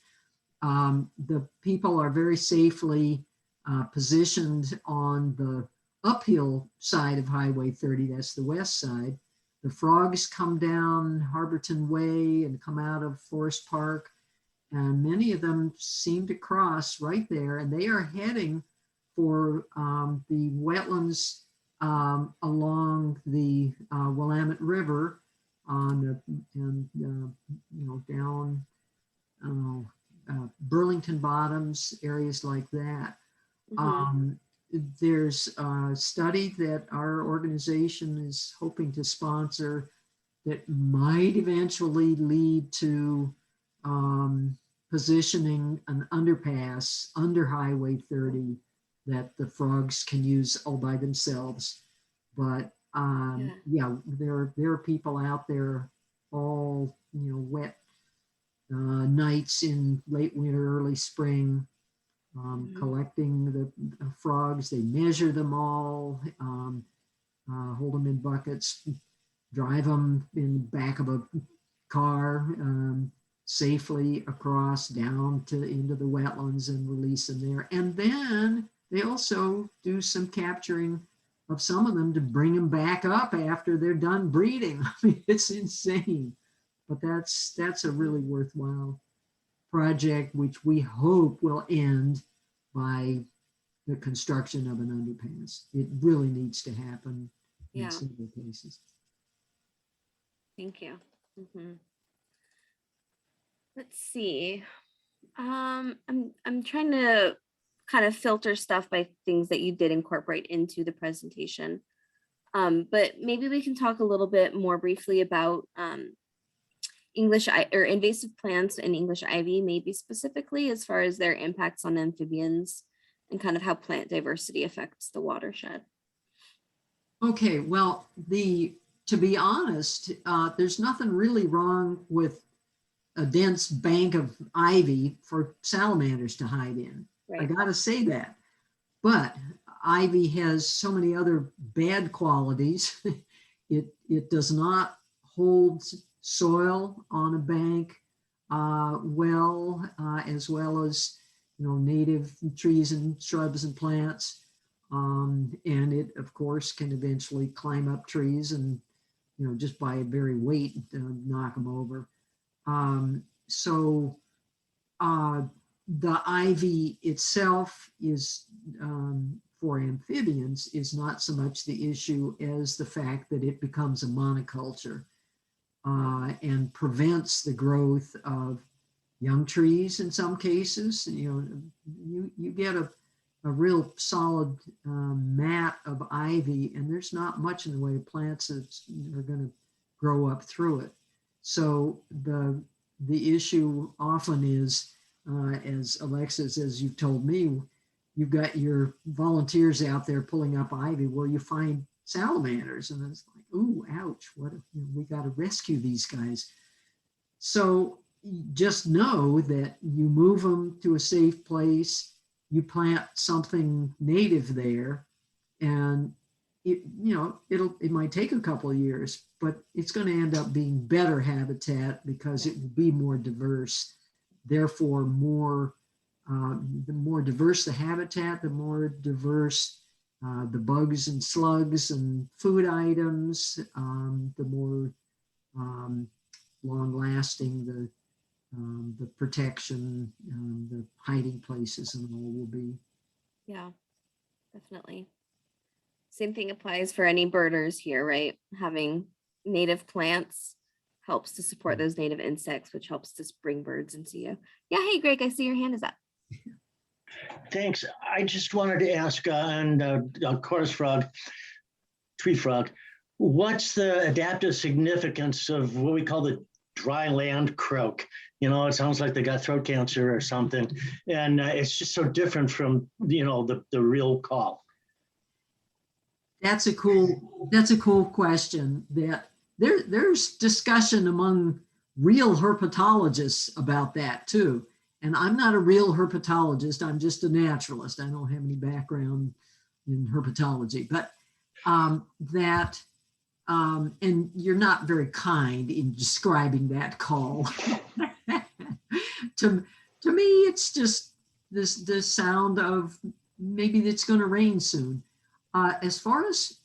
The people are very safely positioned on the uphill side of Highway 30, that's the west side. The frogs come down Harborton Way and come out of Forest Park, and many of them seem to cross right there, and they are heading for the wetlands along the Willamette River down Burlington Bottoms, areas like that. Mhm. There's a study that our organization is hoping to sponsor that might eventually lead to positioning an underpass under Highway 30 that the frogs can use all by themselves. But there are people out there all wet nights in late winter, early spring, collecting the frogs. They measure them all, hold them in buckets, drive them in the back of a car safely across down to into the wetlands and release them there. And then they also do some capturing of some of them to bring them back up after they're done breeding. I mean, it's insane, but that's a really worthwhile project, which we hope will end by the construction of an underpass. It really needs to happen in Yeah. several places. Thank you. Mhm. Let's see. I'm trying to kind of filter stuff by things that you did incorporate into the presentation. But maybe we can talk a little bit more briefly about or invasive plants and English ivy, maybe specifically as far as their impacts on amphibians and kind of how plant diversity affects the watershed. Okay, well, to be honest, there's nothing really wrong with a dense bank of ivy for salamanders to hide in. I Right. gotta say that. But ivy has so many other bad qualities. It does not hold soil on a bank as well as native trees and shrubs and plants. And it, of course, can eventually climb up trees and just by a very weight knock them over. So the ivy itself is for amphibians is not so much the issue as the fact that it becomes a monoculture and prevents the growth of young trees in some cases. You get a real solid mat of ivy, and there's not much in the way of plants that are going to grow up through it. So the issue often is, as Alexis, as you've told me, you've got your volunteers out there pulling up ivy where you find salamanders, and it's like, ooh, ouch! We got to rescue these guys. So just know that you move them to a safe place. You plant something native there, and it might take a couple of years, but it's going to end up being better habitat because it will be more diverse. Therefore, the more diverse the habitat, the more diverse the bugs and slugs and food items, the more long-lasting the protection, the hiding places and all will be. Yeah, definitely. Same thing applies for any birders here, right? Having native plants helps to support those native insects, which helps to bring birds into you. Yeah, hey, Greg, I see your hand is up. Thanks. I just wanted to ask on chorus frog, tree frog, what's the adaptive significance of what we call the dry land croak? It sounds like they got throat cancer or something, and it's just so different from the real call. That's a cool question. That there's discussion among real herpetologists about that too. and I'm not a real herpetologist, I'm just a naturalist. I don't have any background in herpetology, but and you're not very kind in describing that call. To me, it's just the sound of maybe it's going to rain soon. As far as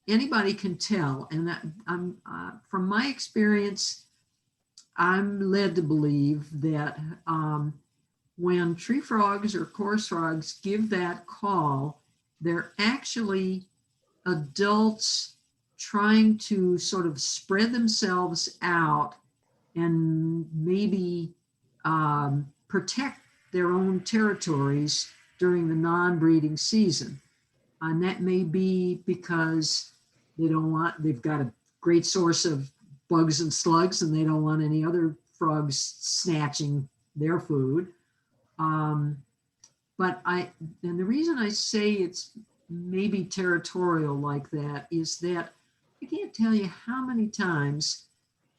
anybody can tell, and I'm from my experience, I'm led to believe that when tree frogs or chorus frogs give that call, they're actually adults trying to sort of spread themselves out and maybe protect their own territories during the non-breeding season. And that may be because they've got a great source of bugs and slugs and they don't want any other frogs snatching their food. And the reason I say it's maybe territorial like that is that I can't tell you how many times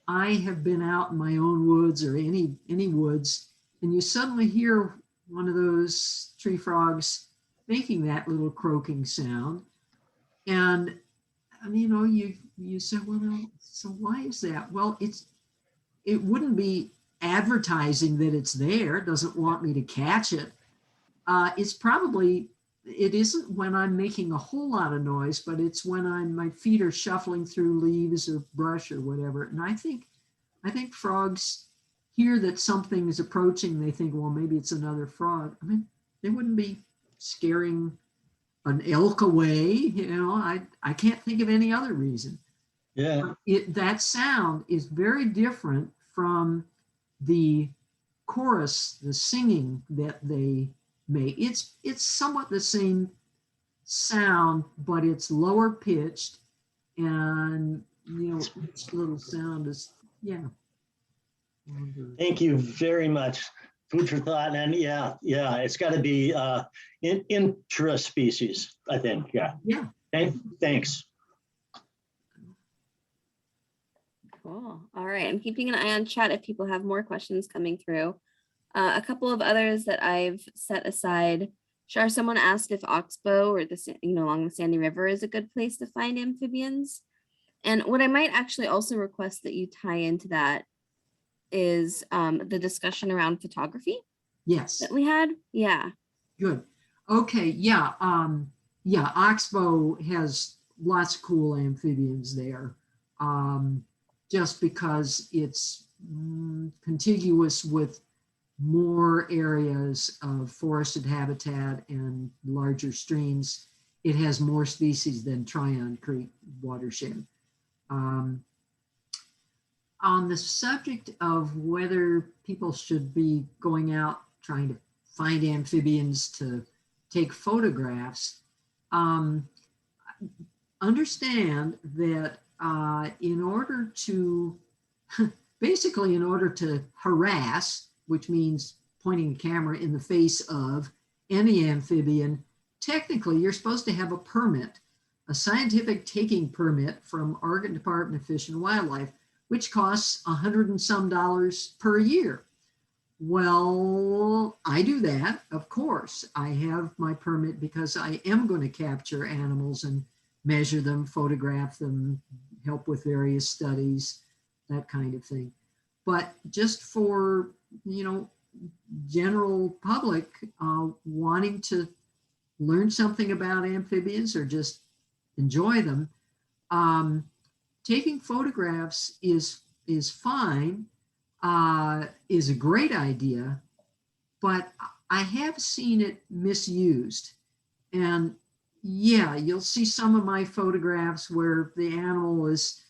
I have been out in my own woods or any woods, and you suddenly hear one of those tree frogs making that little croaking sound. And you say, well, so why is that? Well, it wouldn't be advertising that it's there, doesn't want me to catch it. It isn't when I'm making a whole lot of noise, but it's when my feet are shuffling through leaves or brush or whatever. And I think frogs hear that something is approaching. They think, well, maybe it's another frog. I mean, they wouldn't be scaring an elk away. I can't think of any other reason. Yeah. That sound is very different from the chorus, the singing that they make. It's somewhat the same sound, but it's lower pitched, and each little sound is Thank you very much. Food for thought. And yeah, it's got to be intraspecies, I think. Yeah. Thanks. Cool. All right. I'm keeping an eye on chat if people have more questions coming through. A couple of others that I've set aside. Char, someone asked if Oxbow or along the Sandy River is a good place to find amphibians. And what I might actually also request that you tie into that is the discussion around photography. Yes. That we had. Yeah. Good. Okay. Yeah. Oxbow has lots of cool amphibians there. Just because it's contiguous with more areas of forested habitat and larger streams, it has more species than Tryon Creek watershed. On the subject of whether people should be going out trying to find amphibians to take photographs, understand that in order to harass, which means pointing a camera in the face of any amphibian, technically you're supposed to have a permit, a scientific taking permit from Oregon Department of Fish and Wildlife, which costs $100 and some per year. Well, I do that, of course. I have my permit because I am going to capture animals and measure them, photograph them, help with various studies, that kind of thing. But just for, general public wanting to learn something about amphibians or just enjoy them, taking photographs is fine, is a great idea, but I have seen it misused. And yeah, you'll see some of my photographs where the animal is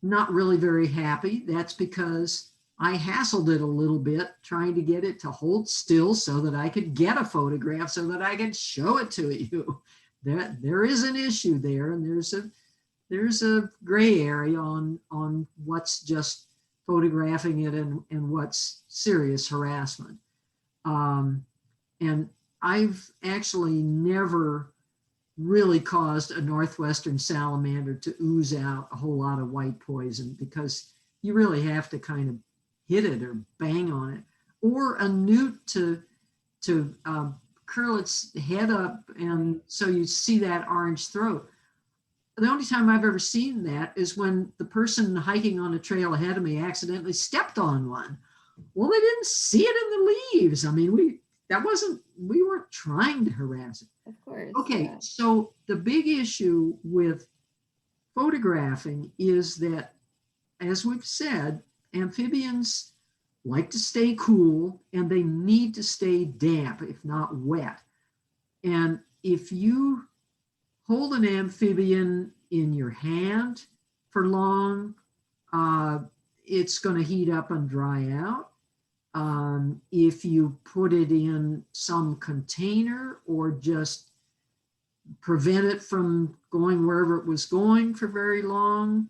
not really very happy. That's because I hassled it a little bit, trying to get it to hold still so that I could get a photograph so that I could show it to you. There is an issue there, and there's a gray area on what's just photographing it and what's serious harassment. And I've actually never really caused a northwestern salamander to ooze out a whole lot of white poison, because you really have to kind of hit it or bang on it. or a newt to curl its head up, and so you see that orange throat. The only time I've ever seen that is when the person hiking on a trail ahead of me accidentally stepped on one. Well, they didn't see it in the leaves. I mean, we weren't trying to harass it. Of course. Okay, yeah. so the big issue with photographing is that, as we've said, amphibians like to stay cool and they need to stay damp, if not wet. And if you hold an amphibian in your hand for long, it's going to heat up and dry out. If you put it in some container or just prevent it from going wherever it was going for very long,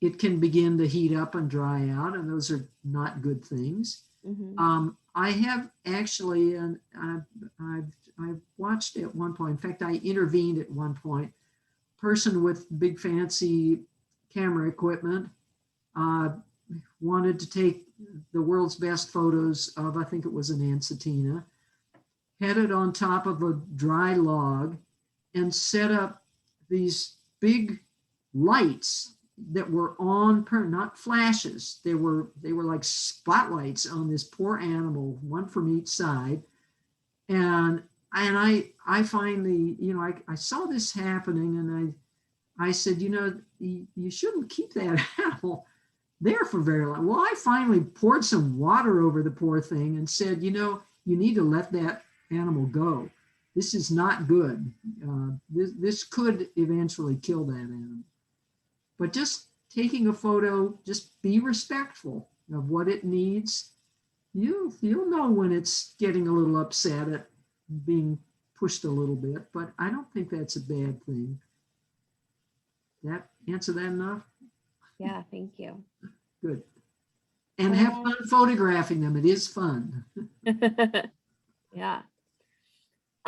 it can begin to heat up and dry out, and those are not good things. Mhm. I have actually, and I've watched at one point, in fact, I intervened at one point, person with big fancy camera equipment wanted to take the world's best photos of, I think it was an Ansatina, had it on top of a dry log and set up these big lights that were on, not flashes. They were like spotlights on this poor animal, one from each side. And I finally, I saw this happening, and I said, you shouldn't keep that animal there for very long. Well, I finally poured some water over the poor thing and said, you need to let that animal go. This is not good. This could eventually kill that animal. But just taking a photo, just be respectful of what it needs. You'll know when it's getting a little upset at being pushed a little bit, but I don't think that's a bad thing. That answer that enough? Yeah, thank you. Good. And have fun photographing them. It is fun. Yeah.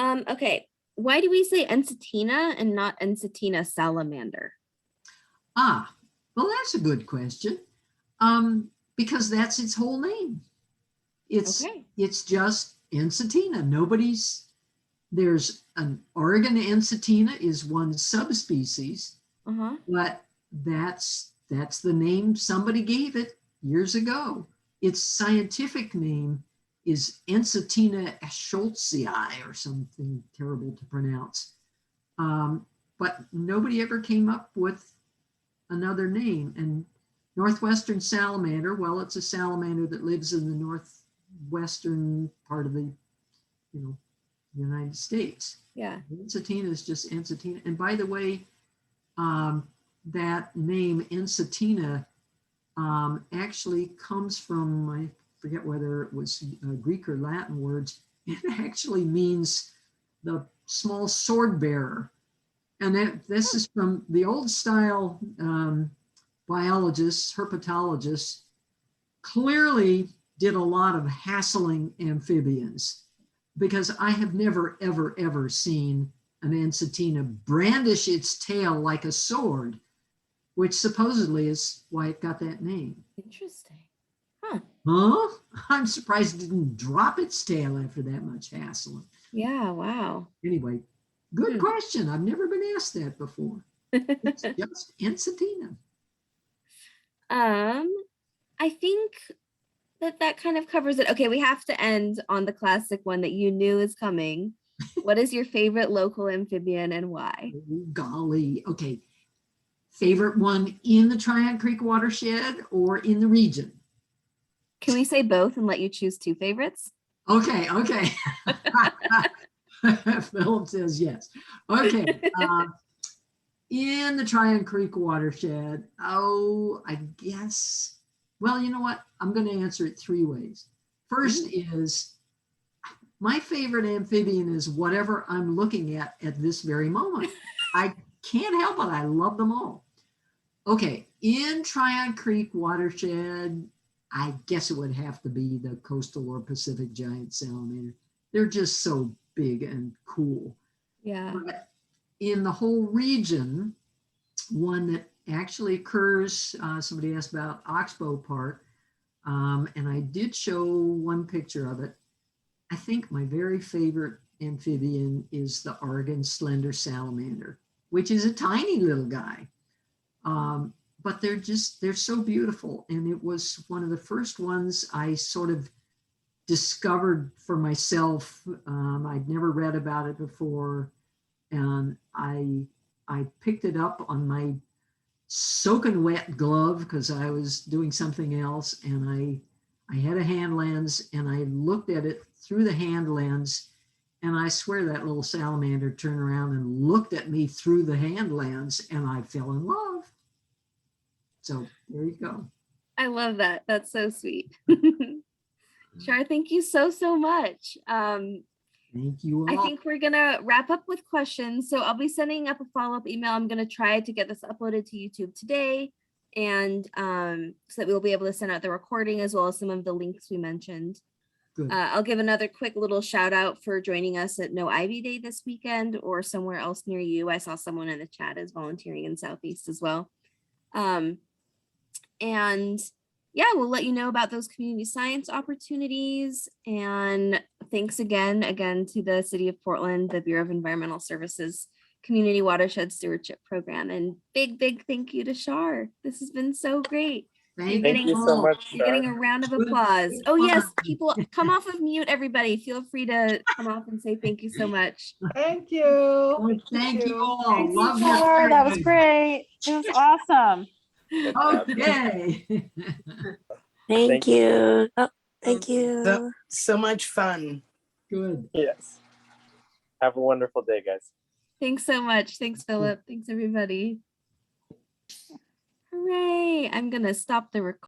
Okay. Why do we say Ensatina and not Ensatina salamander? Well, that's a good question. Because that's its whole name. It's just Ensatina. There's an Oregon Ensatina is one subspecies, but that's the name somebody gave it years ago. Its scientific name is Ensatina escholtzii or something terrible to pronounce. But nobody ever came up with another name. And northwestern salamander, well, it's a salamander that lives in the northwestern part of the United States. Yeah. Ensatina is just Ensatina. And by the way, that name Ensatina actually comes from, I forget whether it was Greek or Latin words. It actually means the small sword bearer. And this is from the old style biologists, herpetologists, clearly did a lot of hassling amphibians, because I have never, ever, ever seen an Ensatina brandish its tail like a sword, which supposedly is why it got that name. Interesting. Huh? I'm surprised it didn't drop its tail after that much hassling. Yeah, wow. Anyway, good question. I've never been asked that before. It's just Ensatina. I think that kind of covers it. Okay, we have to end on the classic one that you knew is coming. What is your favorite local amphibian and why? Oh, golly. Okay. Favorite one in the Tryon Creek watershed or in the region? Can we say both and let you choose two favorites? Okay. Philip says yes. Okay. In the Tryon Creek watershed, I guess, well, you know what? I'm going to answer it three ways. First is, my favorite amphibian is whatever I'm looking at this very moment. I can't help it. I love them all. Okay, in Tryon Creek watershed, I guess it would have to be the coastal or Pacific giant salamander. They're just so big and cool. Yeah. But in the whole region, one that actually occurs, somebody asked about Oxbow Park. And I did show one picture of it. I think my very favorite amphibian is the Oregon slender salamander, which is a tiny little guy. But they're so beautiful. And it was one of the first ones I sort of discovered for myself. I'd never read about it before. And I picked it up on my soaking wet glove because I was doing something else. And I had a hand lens and I looked at it through the hand lens. And I swear that little salamander turned around and looked at me through the hand lens and I fell in love. So there you go. I love that. That's so sweet. Char, thank you so much. Thank you all. I think we're gonna wrap up with questions. So I'll be sending up a follow-up email. I'm gonna try to get this uploaded to YouTube today, and so that we'll be able to send out the recording as well as some of the links we mentioned. Good. I'll give another quick little shout out for joining us at No Ivy Day this weekend or somewhere else near you. I saw someone in the chat is volunteering in Southeast as well. And yeah, we'll let you know about those community science opportunities. And thanks again to the City of Portland, the Bureau of Environmental Services Community Watershed Stewardship Program. And big thank you to Char. This has been so great. Thank Getting- you Thank you so all. much, You're getting Char. a round of Good. applause. Good Oh yes, fun. people come off of mute, everybody. Feel free to come off and say thank you so much. Thank you. Well, thank you all. Thank you, Love your Char, that was survey. great. It was awesome. Good job. Okay. Thank you. Oh, thank So, you. so much fun. Good. Yes. Have a wonderful day, guys. Thanks so much. Thanks, Philip. Thanks, everybody. Hooray. I'm going to stop the recording.